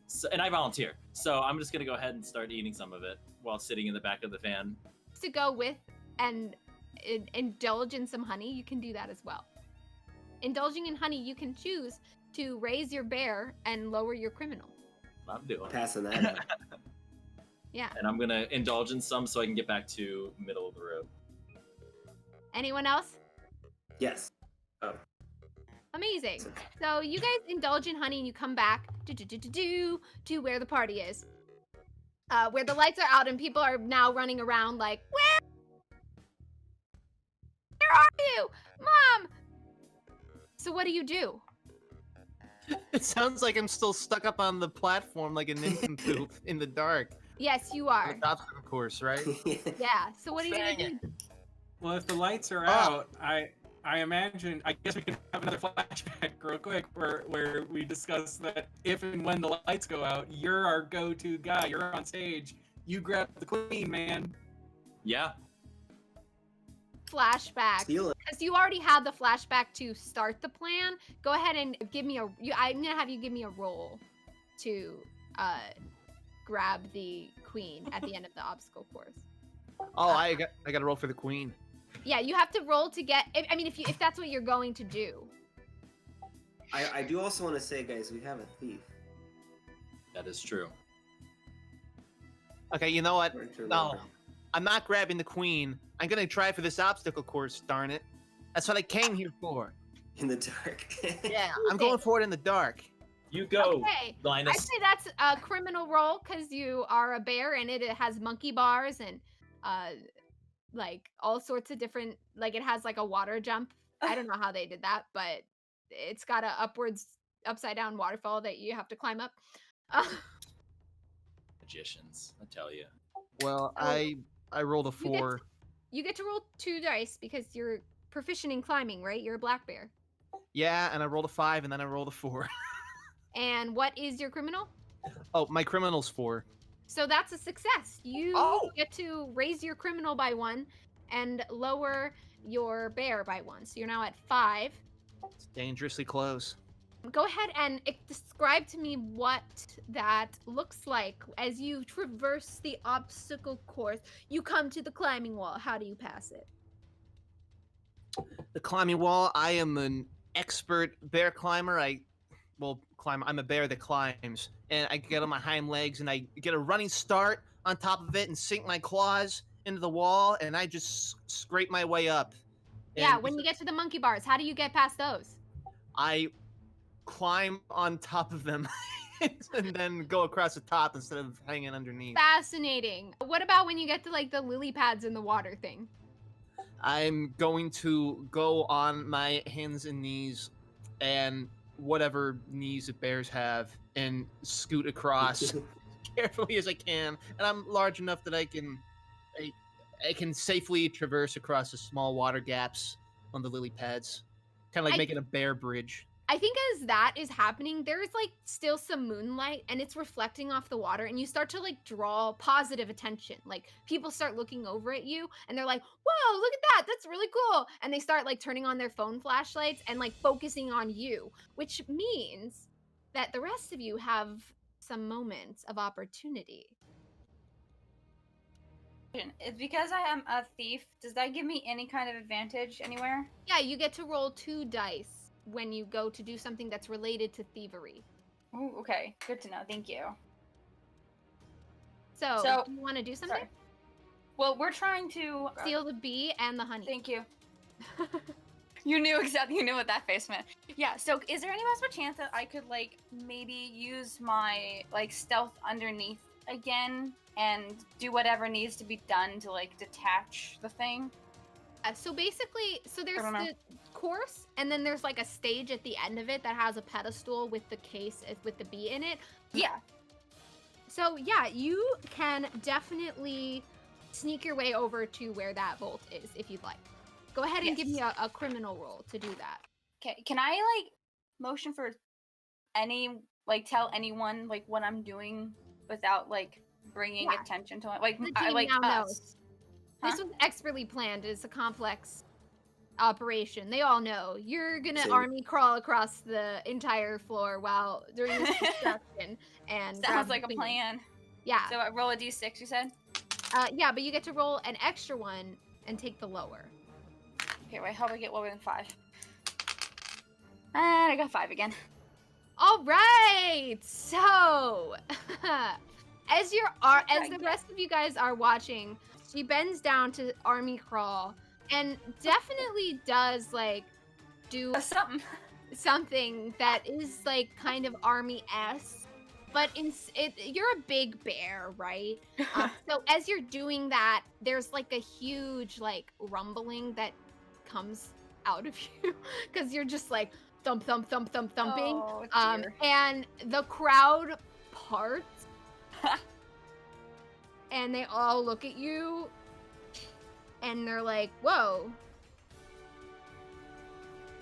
So, and I volunteer, so I'm just gonna go ahead and start eating some of it while sitting in the back of the van. To go with and indulge in some honey, you can do that as well. Indulging in honey, you can choose to raise your bear and lower your criminal. I'm doing. Passing that up. Yeah. And I'm gonna indulge in some so I can get back to middle of the road. Anyone else? Yes. Oh. Amazing. So you guys indulge in honey and you come back to where the party is. Where the lights are out and people are now running around like, Where are you? Mom! So what do you do? It sounds like I'm still stuck up on the platform like a nincompoop in the dark. Yes, you are. The obstacle course, right? Yeah. So what are you gonna do? Well, if the lights are out, I imagine, I guess we can have another flashback real quick where we discuss that if and when the lights go out, you're our go-to guy. You're on stage. You grab the queen, man. Yeah. Flashback. Steal it. Because you already had the flashback to start the plan. Go ahead and give me I'm gonna have you give me a roll to grab the queen at the end of the obstacle course. Oh, I got to roll for the queen. Yeah, you have to roll to get. I mean, if that's what you're going to do. I do also want to say, guys, we have a thief. That is true. Okay, you know what? Important to No, remember. I'm not grabbing the queen. I'm gonna try for this obstacle course. Darn it! That's what I came here for. In the dark. Yeah, I'm going for it in the dark. You go, Okay. Linus. I say that's a criminal roll because you are a bear and it has monkey bars and like all sorts of different, like it has like a water jump. I don't know how they did that, but it's got a upside down waterfall that you have to climb up. Magicians, I tell you. Well, I rolled a 4. You get to roll 2 dice because you're proficient in climbing, right? You're a black bear. Yeah, and I rolled a 5, and then I rolled a 4. And what is your criminal? Oh, my criminal's 4. So that's a success. You Oh! get to raise your criminal by 1 and lower your bear by 1. So you're now at 5. It's dangerously close. Go ahead and describe to me what that looks like as you traverse the obstacle course. You come to the climbing wall. How do you pass it? The climbing wall. I am an expert bear climber. I'm a bear that climbs, and I get on my hind legs and I get a running start on top of it and sink my claws into the wall, and I just scrape my way up. Yeah, And when you get to the monkey bars, how do you get past those? I climb on top of them and then go across the top instead of hanging underneath. Fascinating. What about when you get to like the lily pads in the water thing? I'm going to go on my hands and knees and whatever knees that bears have and scoot across carefully as I can. And I'm large enough that I can safely traverse across the small water gaps on the lily pads, kind of like I making a bear bridge. I think as that is happening, there's like still some moonlight and it's reflecting off the water, and you start to like draw positive attention. Like people start looking over at you and they're like, "Whoa, look at that. That's really cool." And they start like turning on their phone flashlights and like focusing on you, which means that the rest of you have some moments of opportunity. It's because I am a thief. Does that give me any kind of advantage anywhere? Yeah, you get to roll 2 dice when you go to do something that's related to thievery. Ooh, okay. Good to know. Thank you. So, do you want to do something? Sorry. Well, we're trying to Steal the bee and the honey. Thank you. You knew what that face meant. Yeah, so is there any possible chance that I could like maybe use my like stealth underneath again and do whatever needs to be done to like detach the thing? So basically, there's don't know. the course, and then there's like a stage at the end of it that has a pedestal with the case with the bee in it. Yeah. So yeah, you can definitely sneak your way over to where that vault is if you'd like. Go ahead and give me a criminal roll to do that. Okay, can I like motion for tell anyone like what I'm doing without like bringing Yeah. attention to it? Like The I team like now us. knows. This was expertly planned. It's a complex operation. They all know. You're gonna Same. army crawl across the entire floor while during this construction and grab Sounds like a the queen. plan. Yeah. So I roll a d6, you said? Yeah, but you get to roll an extra one and take the lower. Okay, wait, how do I get lower than 5? And I got 5 again. All right. So, as the rest of you guys are watching, she bends down to army crawl and definitely does like do something that is like kind of army-esque, but you're a big bear, right? So as you're doing that, there's like a huge like rumbling that comes out of you because you're just like thump thump thump thump thumping. Oh, dear. And the crowd parts and they all look at you and they're like, "Whoa,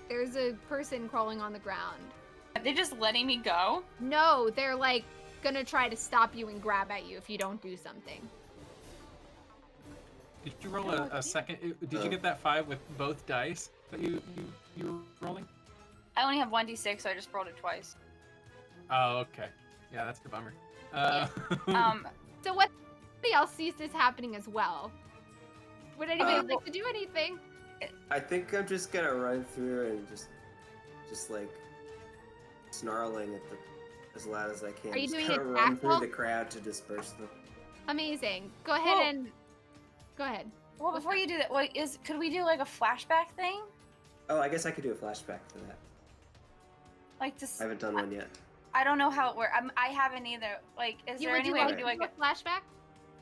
there's a person crawling on the ground." Are they just letting me go? No, they're like gonna try to stop you and grab at you if you don't do something. Did you roll a second? Did you get that 5 with both dice that you were rolling? I only have 1d6, so I just rolled it twice. Oh, okay. Yeah, that's a bummer. So what else sees this happening as well? Would anybody like to do anything? I think I'm just gonna run through and just like snarling at as loud as I can. Are you just doing gonna a run through tackle? the crowd to disperse them. Amazing. Go ahead. Well, before you do that, could we do like a flashback thing? Oh, I guess I could do a flashback for that. Like I haven't done one yet. I don't know how it works. I haven't either. Like, is there any way I can do like a flashback?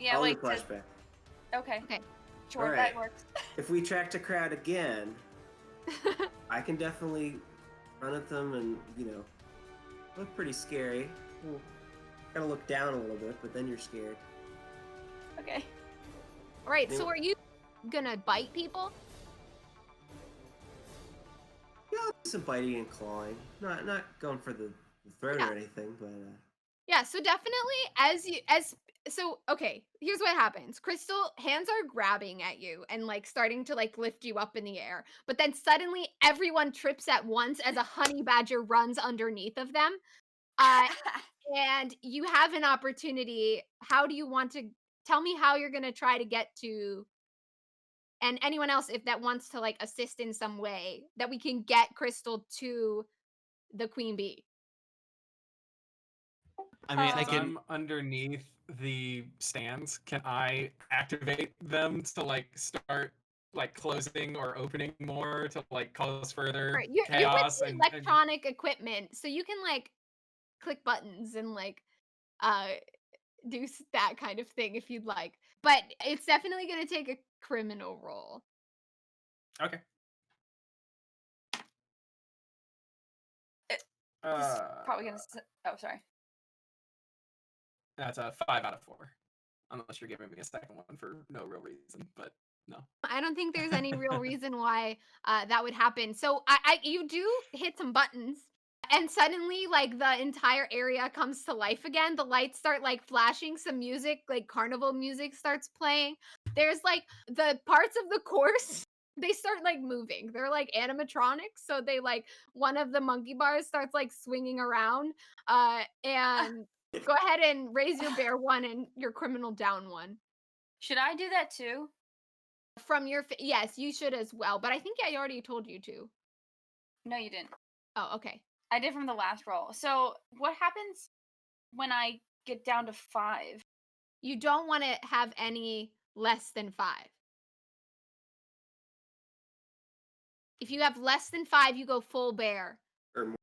Yeah, I'll like do flashback. Okay. Sure, All right. that works. If we track the crowd again, I can definitely run at them and look pretty scary. Well, gotta look down a little bit, but then you're scared. Okay. All right. So are you gonna bite people? Yeah, I'll do some biting and clawing. Not going for the throat or anything, but Yeah, so definitely okay, here's what happens. Crystal hands are grabbing at you and like starting to like lift you up in the air. But then suddenly everyone trips at once as a honey badger runs underneath of them. Uh and you have an opportunity. How do you want to tell me how you're going to try to get to and anyone else if that wants to like assist in some way that we can get Crystal to the queen bee. I mean, I Since can. I'm underneath the stands, can I activate them to like start like closing or opening more to like cause further Right, you with chaos the and electronic equipment, so you can, like, click buttons and, like, uh, do that kind of thing if you'd like, but it's definitely gonna take a criminal roll. okay. This is Uh, probably gonna. Oh, sorry. that's a 5 out of 4. Unless you're giving me a second one for no real reason, but no. I don't think there's any real reason why, that would happen, so you do hit some buttons, and suddenly, like, the entire area comes to life again, the lights start, like, flashing, some music, like, carnival music starts playing. There's, like, the parts of the course, they start, like, moving. They're, like, animatronics, so they, like one of the monkey bars starts, like, swinging around, and go ahead and raise your bear 1 and your criminal down 1. Should I do that too? From your yes, you should as well, but I think I already told you to. No, you didn't. Oh, okay. I did from the last roll. So what happens when I get down to 5? You don't wanna have any less than 5. If you have less than 5, you go full bear Or more.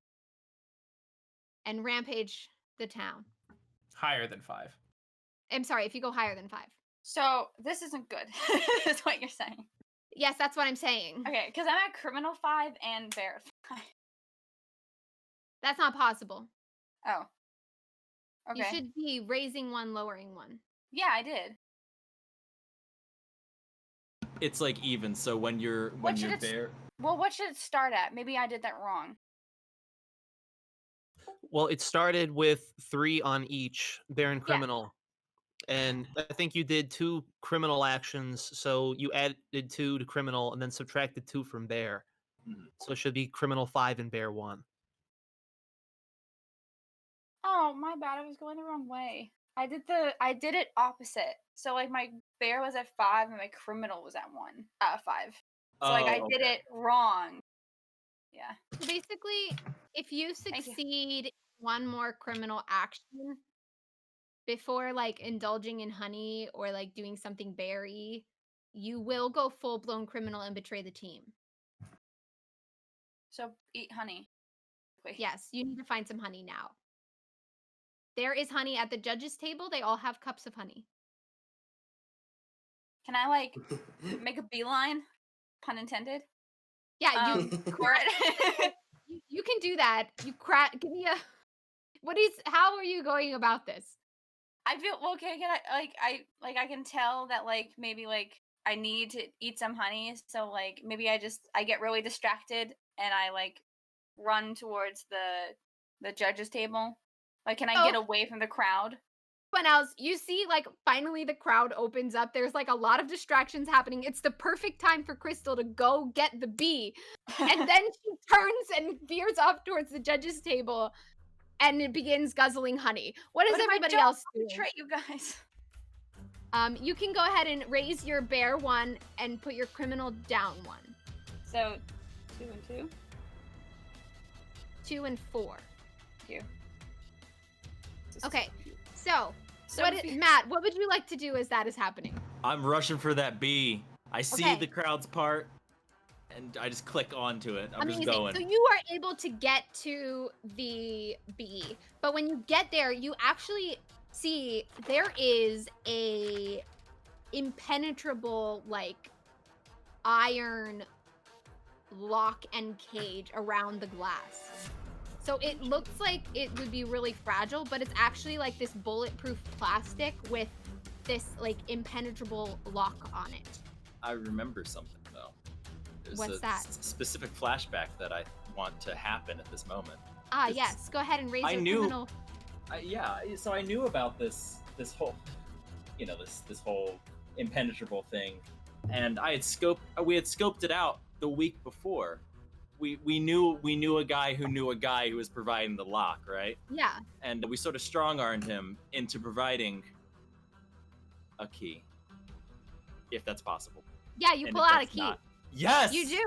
and rampage the town. Higher than 5. I'm sorry, if you go higher than 5. So this isn't good. Is what you're saying. Yes, that's what I'm saying. Okay, because I'm at criminal 5 and bear 5. That's not possible. Oh. Okay. You should be raising 1, lowering 1. Yeah, I did. It's like even. So when you're What should it there, Well, what should it start at? Maybe I did that wrong. Well, it started with 3 on each bear and Yeah. criminal, and I think you did 2 criminal actions, so you added 2 to criminal and then subtracted 2 from bear. Mhm. So it should be criminal 5 and bear 1. Oh, my bad. I was going the wrong way. I did it opposite. So like my bear was at 5 and my criminal was at 5. So like I did it wrong. Yeah. So basically, if you Thank you. succeed 1 more criminal action before, like, indulging in honey or, like, doing something berry, you will go full-blown criminal and betray the team. So eat honey. Wait. Yes, you need to find some honey now. There is honey at the judges' table. They all have cups of honey. Can I like make a beeline? Pun intended. Yeah, you For it. you can do that. Give me a how are you going about this? I feel well, okay, can I can tell that like maybe like I need to eat some honey, so like maybe I get really distracted and I like run towards the judges table. Like can I get Oh. away from the crowd? Everyone else, you see, like, finally the crowd opens up. There's, like, a lot of distractions happening. It's the perfect time for Crystal to go get the bee. And then she turns and veers off towards the judges' table and it begins guzzling honey. What is What if I everybody don't else doing? betray you guys? You can go ahead and raise your bear 1 and put your criminal down 1. So 2 and 2. 2 and 4. Thank you. Okay, so So Matt, what would you like to do as that is happening? I'm rushing for that bee. I see Okay. the crowd's part, and I just click onto it. I'm Amazing. just going. So you are able to get to the bee, but when you get there, you actually see there is a impenetrable, like, iron lock and cage around the glass. So it looks like it would be really fragile, but it's actually like this bulletproof plastic with this like impenetrable lock on it. I remember something though. There's What's a that? specific flashback that I want to happen at this moment. Ah, It's- yes. Go ahead and raise I your knew- criminal. Yeah, so I knew about this whole, this whole impenetrable thing, and we had scoped it out the week before. We knew a guy who was providing the lock, right? Yeah. And we sort of strong-armed him into providing a key, if that's possible. Yeah, you And pull if out a that's key. not- Yes. You do.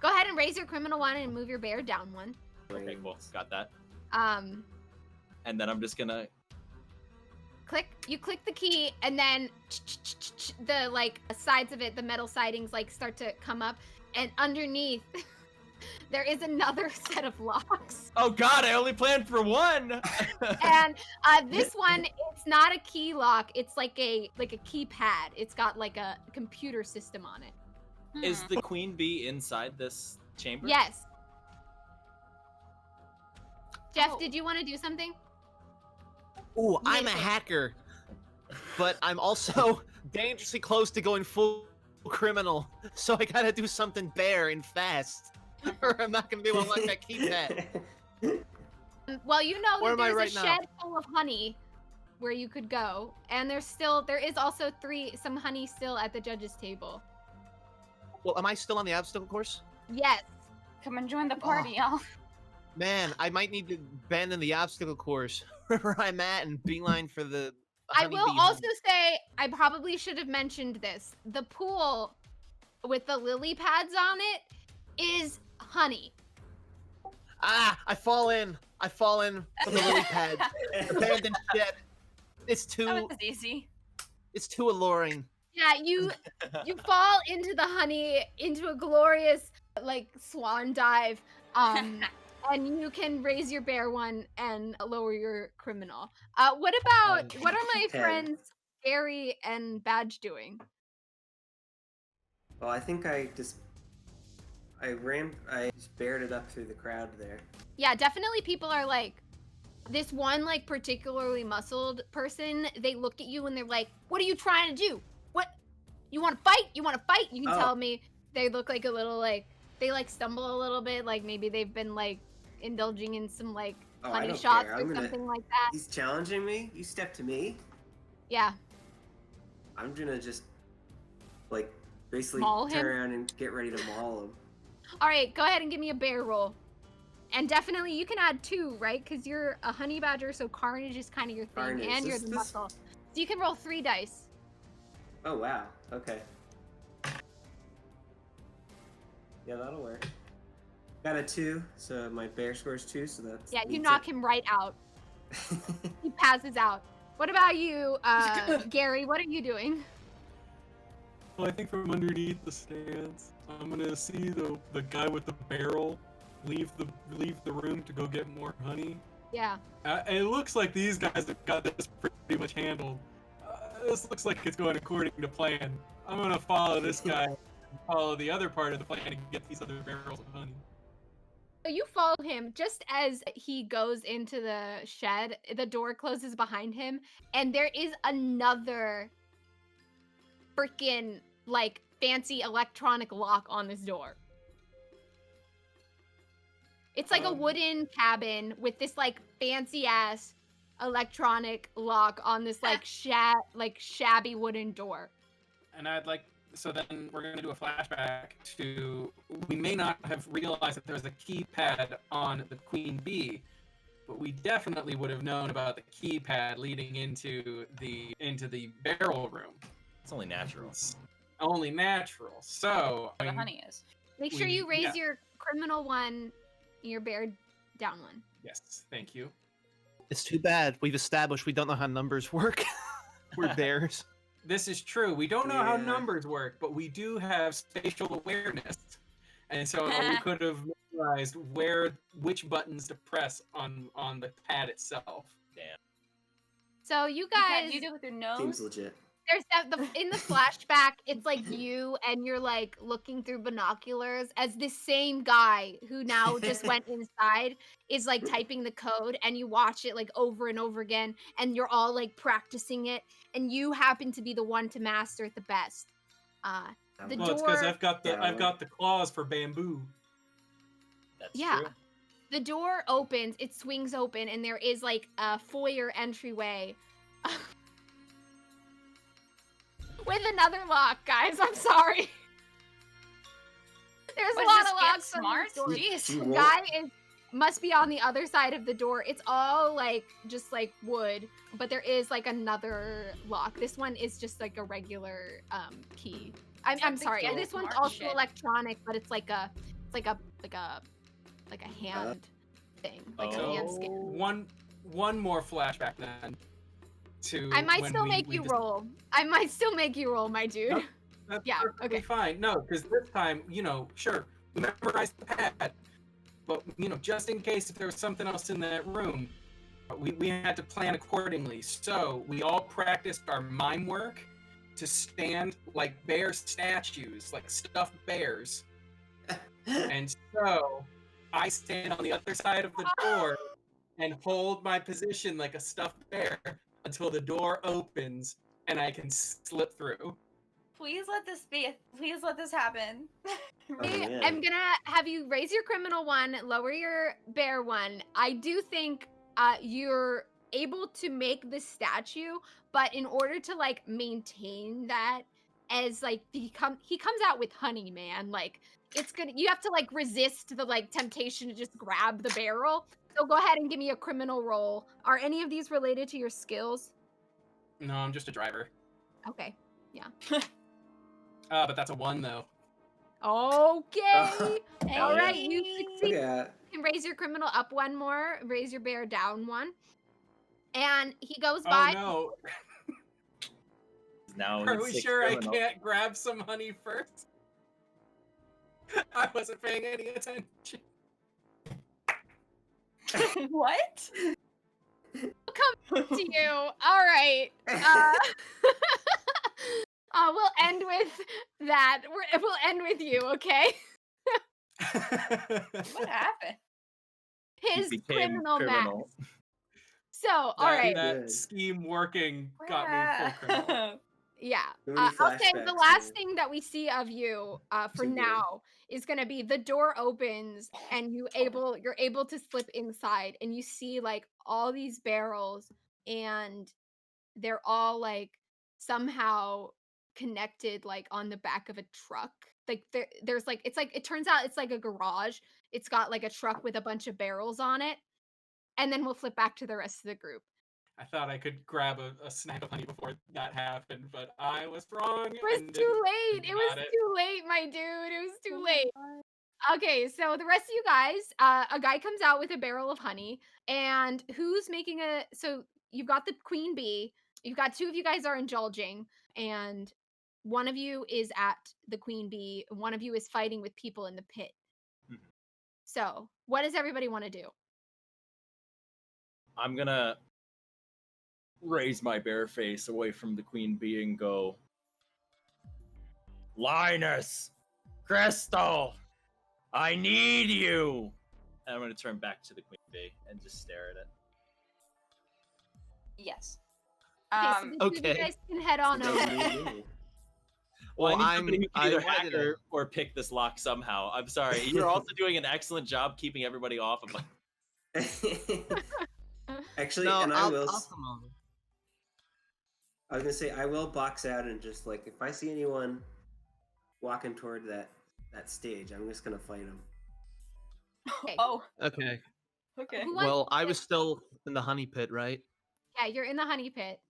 Go ahead and raise your criminal one and move your bear down one. Okay, cool. Got that. Um, And then I'm just gonna. you click the key, and then the like sides of it, the metal sidings, like start to come up, and underneath there is another set of locks. Oh God! I only planned for one. And this one, it's not a key lock. It's like a keypad. It's got like a computer system on it. Is the queen bee inside this chamber? Yes. Jeff, Oh. did you want to do something? Ooh, Yeah, I'm a yeah. hacker, but I'm also dangerously close to going full criminal. So I gotta do something bare and fast, or I'm not gonna be able to unlock that keypad. Well, you know Where that am I there's a right now? shed full of honey where you could go, and there is also some honey still at the judges' table. Well, am I still on the obstacle course? Yes. Come and join the party, y'all. Man, I might need to abandon the obstacle course where I'm at and beeline for the. I will honeybee also honey. say I probably should have mentioned this. The pool with the lily pads on it is honey. Ah, I fall in for the lily pad. Abandoned ship. It's That too was easy. alluring. Yeah, you fall into the honey into a glorious like swan dive. And you can raise your bear one and lower your criminal. What are my 10. friends Gary and Badge doing? Well, I think I just bared it up through the crowd there. Yeah, definitely people are like, this one like particularly muscled person, they look at you and they're like, what are you trying to do? What? You want to fight? You want to fight? You can tell me they look like a little like, they like stumble a little bit, like maybe they've been like indulging in some like I honey don't shots care. or something like that. He's challenging me. You step to me. Yeah. I'm gonna just like basically Maul turn him? around and get ready to maul him. All right, go ahead and give me a bear roll. And definitely you can add 2, right? Because you're a honey badger, so carnage is kind of your thing, Carnage. and you're This- the this- muscle. So you can roll 3 dice. Oh wow. Okay. Yeah, that'll work. Got a 2, so my bear scores 2, so that's. Yeah, you knock him right out. He passes out. What about you, Gary? What are you doing? Well, I think from underneath the stands, I'm gonna see the guy with the barrel leave the room to go get more honey. Yeah. And it looks like these guys have got this pretty much handled. This looks like it's going according to plan. I'm gonna follow this guy, and follow the other part of the plan, and get these other barrels of honey. So you follow him just as he goes into the shed. The door closes behind him, and there is another freaking like fancy electronic lock on this door. It's like a wooden cabin with this like fancy ass electronic lock on this like shabby wooden door. And so then we're going to do a flashback to, we may not have realized that there's a keypad on the queen bee, but we definitely would have known about the keypad leading into the barrel room. It's only natural. It's only natural. So Where the honey is. Make sure you raise Yeah. your criminal one, your bear down one. Yes, thank you. It's too bad. We've established we don't know how numbers work. We're bears. This is true. We don't know how Yeah. numbers work, but we do have spatial awareness. And so we could have realized which buttons to press on the pad itself. Damn. So you You can't guys, do it with your nose. Seems legit. there's in the flashback, it's like you and you're like looking through binoculars as this same guy who now just went inside is like typing the code, and you watch it like over and over again, and you're all like practicing it, and you happen to be the one to master it the best. The Well, it's because door- I've got the claws for bamboo. That's Yeah. true. The door opens, it swings open, and there is like a foyer entryway with another lock, guys. I'm sorry. There's What a is lot this, of Get locks on Smart? this door. Jeez. You The won't- guy must be on the other side of the door. It's all like just like wood, but there is like another lock. This one is just like a regular key. I'm like the sorry. Get This one's Smart also shit. electronic, but it's like a hand thing, like a hand So scan. one more flashback then. To I might when still we- make we you dis- roll. I might still make you roll, my dude. Nope. That's Yeah, perfectly okay. fine. No, because this time, sure, we memorized the pad, but just in case if there was something else in that room, we had to plan accordingly. So we all practiced our mime work to stand like bear statues, like stuffed bears. And so I stand on the other side of the door and hold my position like a stuffed bear until the door opens and I can slip through. Please let this be. Please let this happen. man. I'm gonna have you raise your criminal one, lower your bear one. I do think you're able to make the statue, but in order to like maintain that as like he comes out with honey, man. Like you have to like resist the like temptation to just grab the barrel. So go ahead and give me a criminal roll. Are any of these related to your skills? No, I'm just a driver. Okay. But that's a 1 though. Okay. Hey. All right, you Look succeed. at You can raise your criminal up 1 more, raise your bear down 1. And he goes Oh by. no. Now Are it's we 6 sure criminal. I can't grab some honey first? I wasn't paying any attention. What? To you. All right. We'll end with that. We'll end with you, okay? What happened? His Became criminal max. criminal. So, all right. That Good. scheme working got me full criminal. Yeah. So many I'll say the flashbacks last here. thing that we see of you for So good. now is gonna be the door opens and you're able to slip inside and you see like all these barrels and they're all like somehow connected like on the back of a truck. Like there's like it turns out it's like a garage. It's got like a truck with a bunch of barrels on it. And then we'll flip back to the rest of the group. I thought I could grab a snack of honey before that happened, but I was wrong. It was and too late. It was got it. too late, my dude. It was too late. Okay, so the rest of you guys, a guy comes out with a barrel of honey, and who's making so you've got the queen bee, you've got 2 of you guys are indulging, and one of you is at the queen bee, and one of you is fighting with people in the pit. Mhm. So, what does everybody want to do? I'm gonna raise my bare face away from the queen bee and go, Linus, Crystal, I need you. And I'm gonna turn back to the queen bee and just stare at it. Yes. Okay, so the 2 of okay. you guys can head on Don't over. need me. Well, Well, I need somebody who can either why hack did I- or pick this lock somehow. I'm sorry. You're also doing an excellent job keeping everybody off of Actually, No, and I'll I come over. was gonna say I will box out and just like if I see anyone walking toward that stage, I'm just gonna fight them. Okay. Oh, Okay. okay. Who wants Well, to I play? was still in the honey pit, right? Yeah, you're in the honey pit.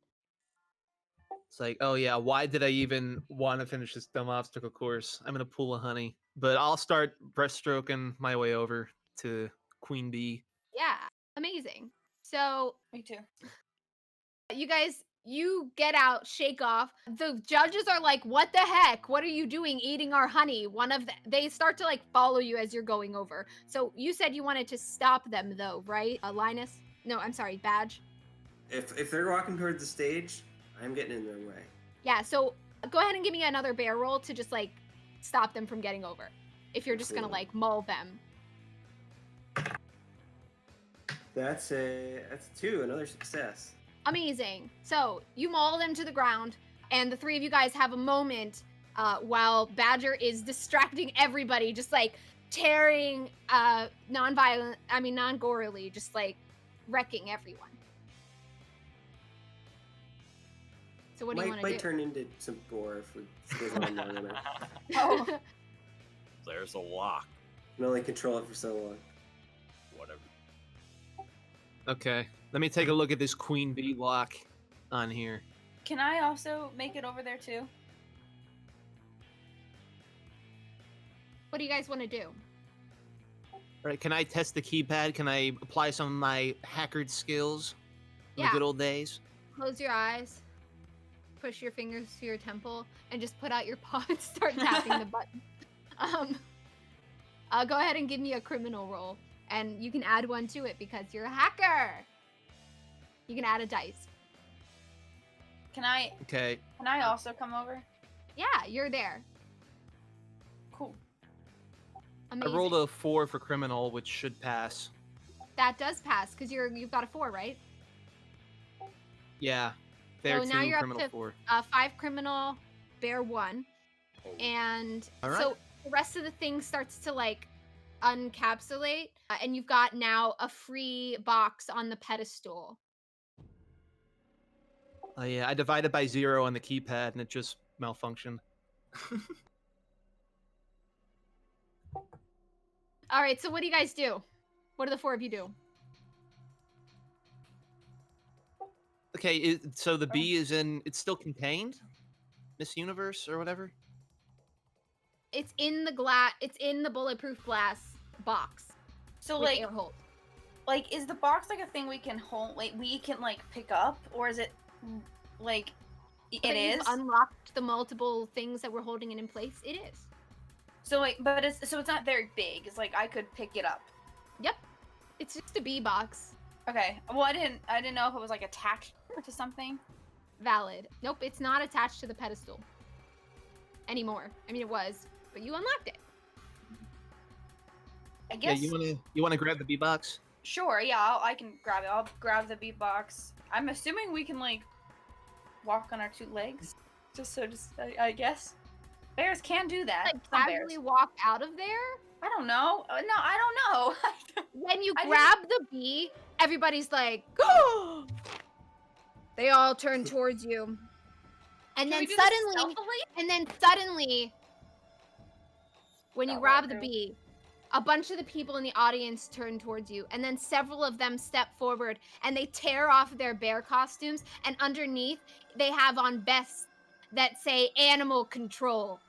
It's like, oh yeah, why did I even want to finish this dumb obstacle course? I'm in a pool of honey. But I'll start breaststroking my way over to Queen Bee. Yeah, amazing. So Me too. you guys, you get out, shake off. The judges are like, "What the heck? What are you doing eating our honey?" They start to like follow you as you're going over. So you said you wanted to stop them though, right? Linus? No, I'm sorry, Badge. If they're walking toward the stage, I'm getting in their way. Yeah, so go ahead and give me another bear roll to just like stop them from getting over. If you're just gonna Absolutely. like maul them. That's 2, another success. Amazing. So you maul them to the ground, and the 3 of you guys have a moment while Badger is distracting everybody, just like tearing, non-gorily, just like wrecking everyone. So what do you want to do? Might turn into some gore if we goes on long enough. Oh. There's a lock. Can only control it for so long. Whatever. Okay, let me take a look at this queen bee lock on here. Can I also make it over there too? What do you guys want to do? All right, can I test the keypad? Can I apply some of my hackered skills? From Yeah. the good old days. Close your eyes, push your fingers to your temple, and just put out your paw and start tapping the button. Go ahead and give me a criminal roll, and you can add one to it because you're a hacker. You can add a dice. Can I Okay. also come over? Yeah, you're there. Cool. Amazing. I rolled a 4 for criminal, which should pass. That does pass because you've got a 4, right? Yeah. Bear So 2, now you're up criminal to 4. 5 criminal, bear 1, and All right. so the rest of the thing starts to like uncapsulate, and you've got now a free box on the pedestal. Oh yeah, I divided by 0 on the keypad and it just malfunctioned. All right, so what do you guys do? What do the 4 of you do? Okay, so the bee is it's still contained? Miss Universe or whatever? It's in the bulletproof glass box. So with like, air hold. like, is the box like a thing we can hold? Like, we can like pick up, or is it like it But is? you've unlocked the multiple things that were holding it in place. It is. So like, but it's not very big. It's like I could pick it up. Yep. It's just a bee box. Okay. Well, I didn't know if it was like attached to something. Valid. Nope, it's not attached to the pedestal anymore. I mean, it was, but you unlocked it. I guess. Yeah, you wanna grab the bee box? Sure. Yeah, I can grab it. I'll grab the beat box. I'm assuming we can like walk on our 2 legs. I guess. Bears can do that. Like Some casually bears. walk out of there. I don't know. No, I don't know. When you I grab the bee, everybody's like, they all turn towards you. And Can then we do this suddenly, stealthily? when you Oh, grab the okay. bee, a bunch of the people in the audience turn towards you, and then several of them step forward and they tear off their bear costumes, and underneath they have on vests that say animal control.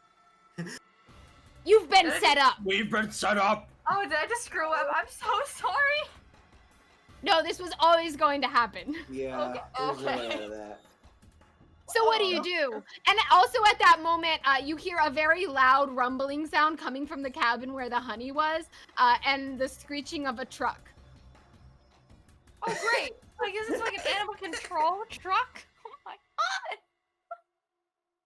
You've been set up. We've been set up. Oh, did I just screw up? I'm so sorry. No, this was always going to happen. Yeah, there's no way out of that. So what do you do? And also at that moment, you hear a very loud rumbling sound coming from the cabin where the honey was, and the screeching of a truck. Oh, great. Like, is this like an animal control truck? Oh my god.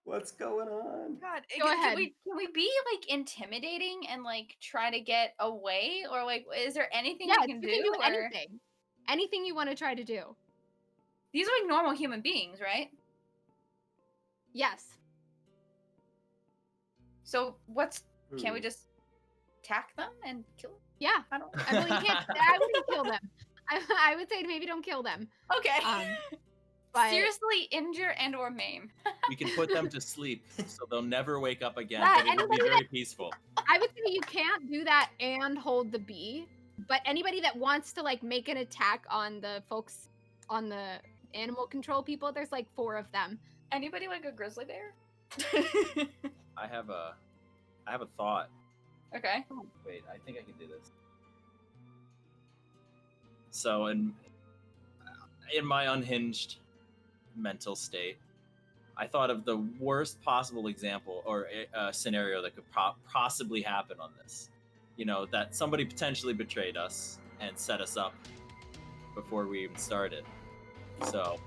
What's going on? God. Go ahead. Can we be like intimidating and like try to get away, or like is there anything Yeah, we can you do? can do or... anything. Anything you want to try to do. These are like normal human beings, right? Yes. So can we just attack them and kill them? Yeah. I don't. I mean, you can't. I wouldn't kill them. I would say maybe don't kill them. Okay. But Seriously injure and or maim. We can put them to sleep so they'll never wake up again. Yeah, But it'll be anybody very peaceful. I would say you can't do that and hold the bee. But anybody that wants to like make an attack on the folks, on the animal control people, there's like 4 of them. Anybody like a grizzly bear? I have a thought. Okay. Wait, I think I can do this. So in my unhinged mental state, I thought of the worst possible example or scenario that could possibly happen on this. You know, that somebody potentially betrayed us and set us up before we even started. So,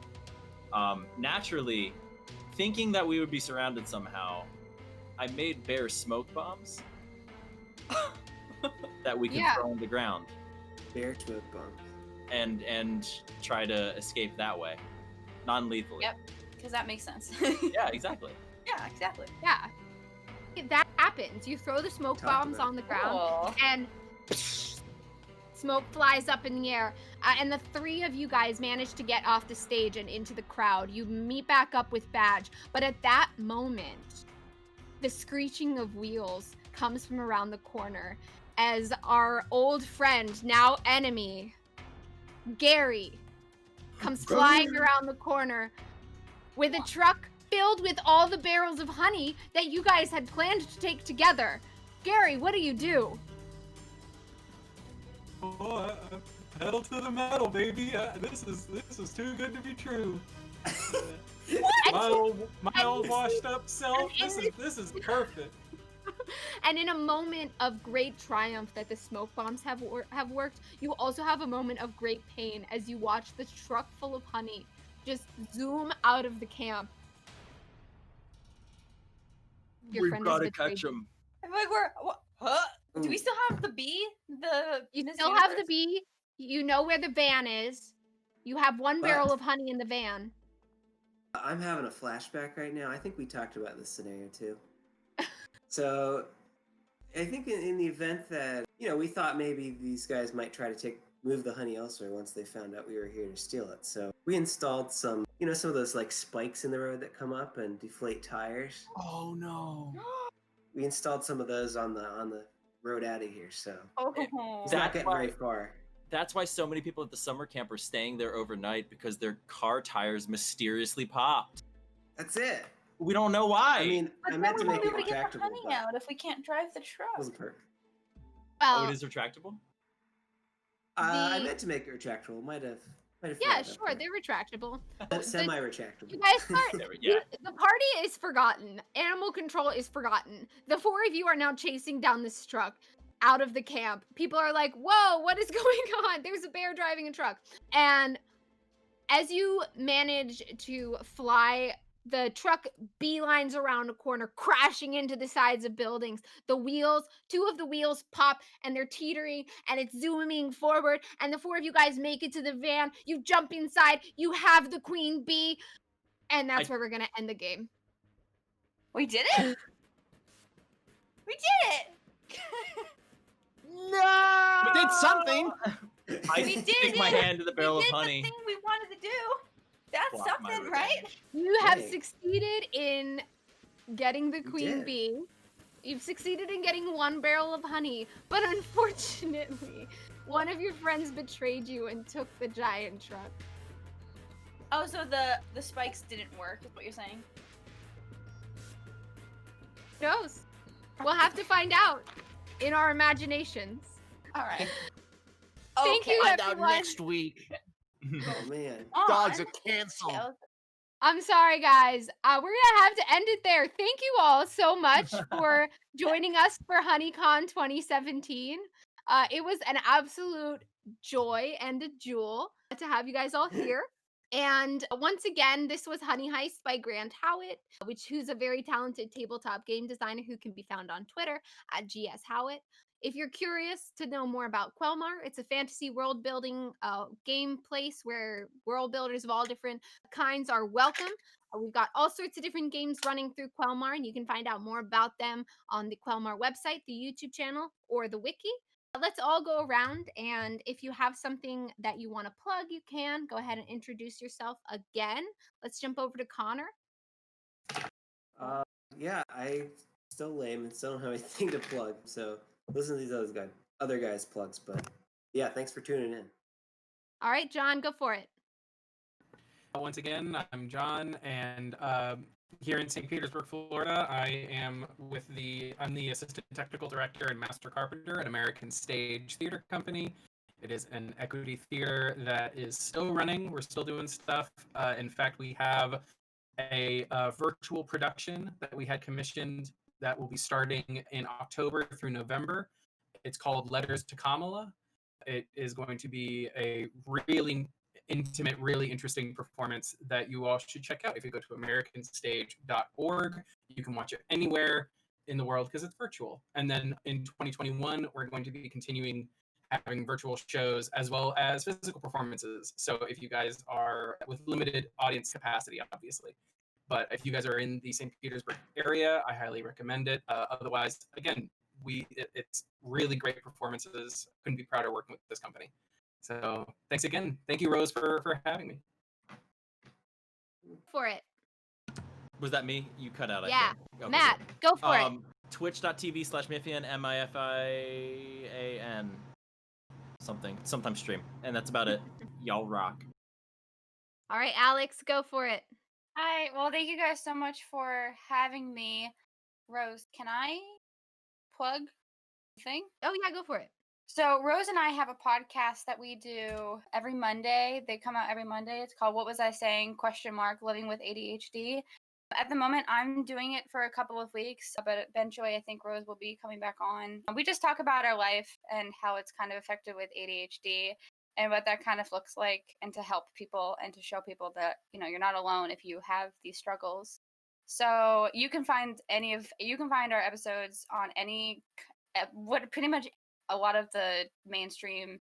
naturally, thinking that we would be surrounded somehow, I made bear smoke bombs that we can throw on the ground Bear smoke bomb. and try to escape that way, non-lethally. Yep. Because that makes sense. Yeah, exactly. Yeah, exactly. Yeah. That happens. happens. You throw the smoke Talk bombs about on the ground, Cool. and smoke flies up in the air. And the three of you guys manage to get off the stage and into the crowd. You meet back up with Badge. But at that moment, the screeching of wheels comes from around the corner as our old friend, now enemy, Gary, comes flying around the corner with a truck filled with all the barrels of honey that you guys had planned to take together. Gary, what do you do? Oh, pedal to the metal, baby. This is too good to be true. My old washed up self. This is perfect. And in a moment of great triumph that the smoke bombs have worked, you also have a moment of great pain as you watch the truck full of honey just zoom out of the camp. Your We've friend got has to betrayed catch you. him. I'm like, huh? Do we Ooh. still have the bee? You Miss still have the Universe? bee. You know where the van is. You have one barrel But- of honey in the van. I'm having a flashback right now. I think we talked about this scenario too. So, I think in the event that, we thought maybe these guys might try to move the honey elsewhere once they found out we were here to steal it. So, we installed some of those like spikes in the road that come up and deflate tires. Oh no. We installed some of those on the road out of here, so Oh, it's not That's getting why- very far. That's why so many people at the summer camp are staying there overnight, because their car tires mysteriously popped. That's it. We don't know why. I mean, but I then meant we to won't make be it able to get the retractable, honey but out if we can't drive the it truck. wasn't perfect. oh, Well, it is retractable? I The- meant to make it retractable. Might have. yeah, sure, they're retractable. Semi-retractable. You guys start. There we- yeah. The party is forgotten. Animal control is forgotten. The four of you are now chasing down this truck out of the camp. People are like, whoa, what is going on? There's a bear driving a truck. And as you manage to fly, the truck beelines around a corner, crashing into the sides of buildings. Two of the wheels pop and they're teetering and it's zooming forward. And the four of you guys make it to the van. You jump inside. You have the queen bee. And that's where we're going to end the game. We did it? We did it! No! We did something. I We did stick my it! hand to the barrel we of did honey. the thing we wanted to do. That's Plot my something, right? revenge. You have Yay. succeeded in getting the You queen did. bee. You've succeeded in getting one barrel of honey, but unfortunately, one of your friends betrayed you and took the giant truck. Oh, so the spikes didn't work, is what you're saying? Who knows? We'll have to find out in our imaginations. All right. Thank you, Find out everyone. next week. Oh man. Dogs On. are canceled. Yeah, I'm sorry, guys. We're gonna have to end it there. Thank you all so much for joining us for HoneyCon 2017. It was an absolute joy and a jewel to have you guys all here. And once again, this was Honey Heist by Grant Howitt, who's a very talented tabletop game designer who can be found on Twitter at GS Howitt. If you're curious to know more about Quelmar, it's a fantasy world building game place where world builders of all different kinds are welcome. We've got all sorts of different games running through Quelmar, and you can find out more about them on the Quelmar website, the YouTube channel, or the wiki. Let's all go around, and if you have something that you want to plug, you can go ahead and introduce yourself again. Let's jump over to Connor. Yeah, I still lame and still don't have anything to plug. So listen to these other guys' plugs. But yeah, thanks for tuning in. All right, John, go for it. Once again, I'm John, and here in St. Petersburg, Florida, I'm the assistant technical director and master carpenter at American Stage Theater Company. It is an equity theater that is still running. We're still doing stuff. In fact, we have a virtual production that we had commissioned that will be starting in October through November. It's called Letters to Kamala. It is going to be a really intimate, really interesting performance that you all should check out. If you go to americanstage.org, you can watch it anywhere in the world because it's virtual. And then in 2021, we're going to be continuing having virtual shows as well as physical performances. So if you guys are with limited audience capacity, obviously, But if you guys are in the St. Petersburg area, I highly recommend it. Otherwise, again, it's really great performances. Couldn't be prouder working with this company. So thanks again. Thank you, Rose, for having me. For it. Was that me? You cut out, I Yeah. think. Okay, Matt, go for it. Twitch.tv/Mifian, MIFIAN. Sometimes stream. And that's about it. Y'all rock. All right, Alex, go for it. Hi. Well, thank you guys so much for having me. Rose, can I plug the thing? Oh, yeah, go for it. So Rose and I have a podcast that we do every Monday. They come out every Monday. It's called What Was I Saying? ? Living with ADHD. At the moment, I'm doing it for a couple of weeks, but eventually I think Rose will be coming back on. We just talk about our life and how it's kind of affected with ADHD and what that kind of looks like, and to help people and to show people that, you're not alone if you have these struggles. So you can find our episodes on pretty much a lot of the mainstream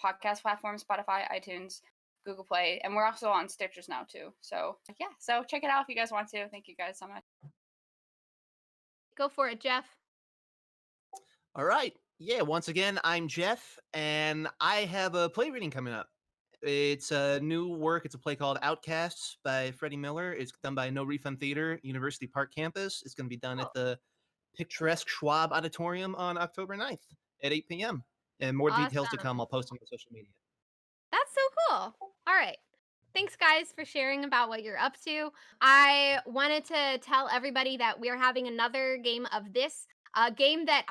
podcast platforms: Spotify, iTunes, Google Play, and we're also on Stitchers now too. So yeah, so check it out if you guys want to. Thank you guys so much. Go for it, Jeff. All right. Yeah, once again, I'm Jeff, and I have a play reading coming up. It's a new work. It's a play called Outcasts by Freddie Miller. It's done by No Refund Theater, University Park campus. It's going to be done at the picturesque Schwab Auditorium on October 9th at 8 p.m. And more details to Awesome. come. I'll post on my social media. That's so cool. All right. Thanks, guys, for sharing about what you're up to. I wanted to tell everybody that we're having another game of this. A game that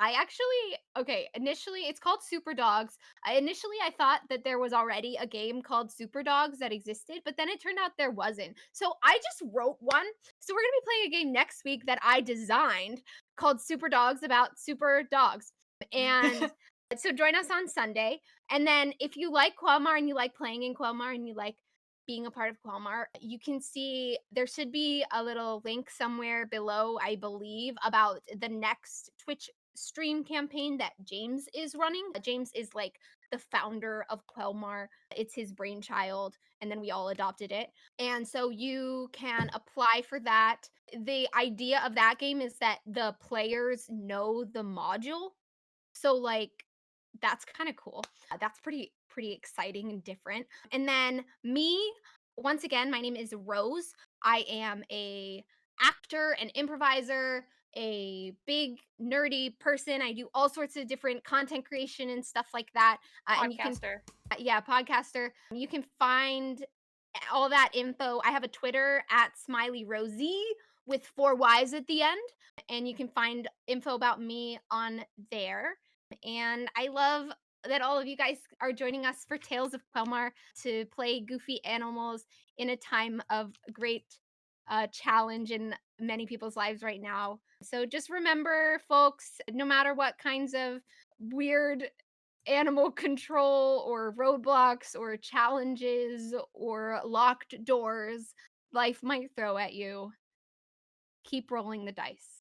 initially it's called Super Dogs. Initially, I thought that there was already a game called Super Dogs that existed, but then it turned out there wasn't. So I just wrote one. So we're going to be playing a game next week that I designed called Super Dogs, about super dogs. And so join us on Sunday. And then if you like Quelmar and you like playing in Quelmar and you like being a part of Quelmar, you can see there should be a little link somewhere below, I believe, about the next Twitch stream campaign that James is running. James is like the founder of Quelmar. It's his brainchild, and then we all adopted it. And so you can apply for that. The idea of that game is that the players know the module. So like that's kind of cool. That's pretty exciting and different. And then me, once again, my name is Rose. I am a actor, an improviser, a big nerdy person. I do all sorts of different content creation and stuff like that. And you can, Podcaster. podcaster. You can find all that info. I have a Twitter at Smiley Rosie with 4 Y's at the end, and you can find info about me on there. And I love that all of you guys are joining us for Tales of Quelmar to play goofy animals in a time of great challenge in many people's lives right now. So just remember, folks, no matter what kinds of weird animal control or roadblocks or challenges or locked doors life might throw at you, keep rolling the dice.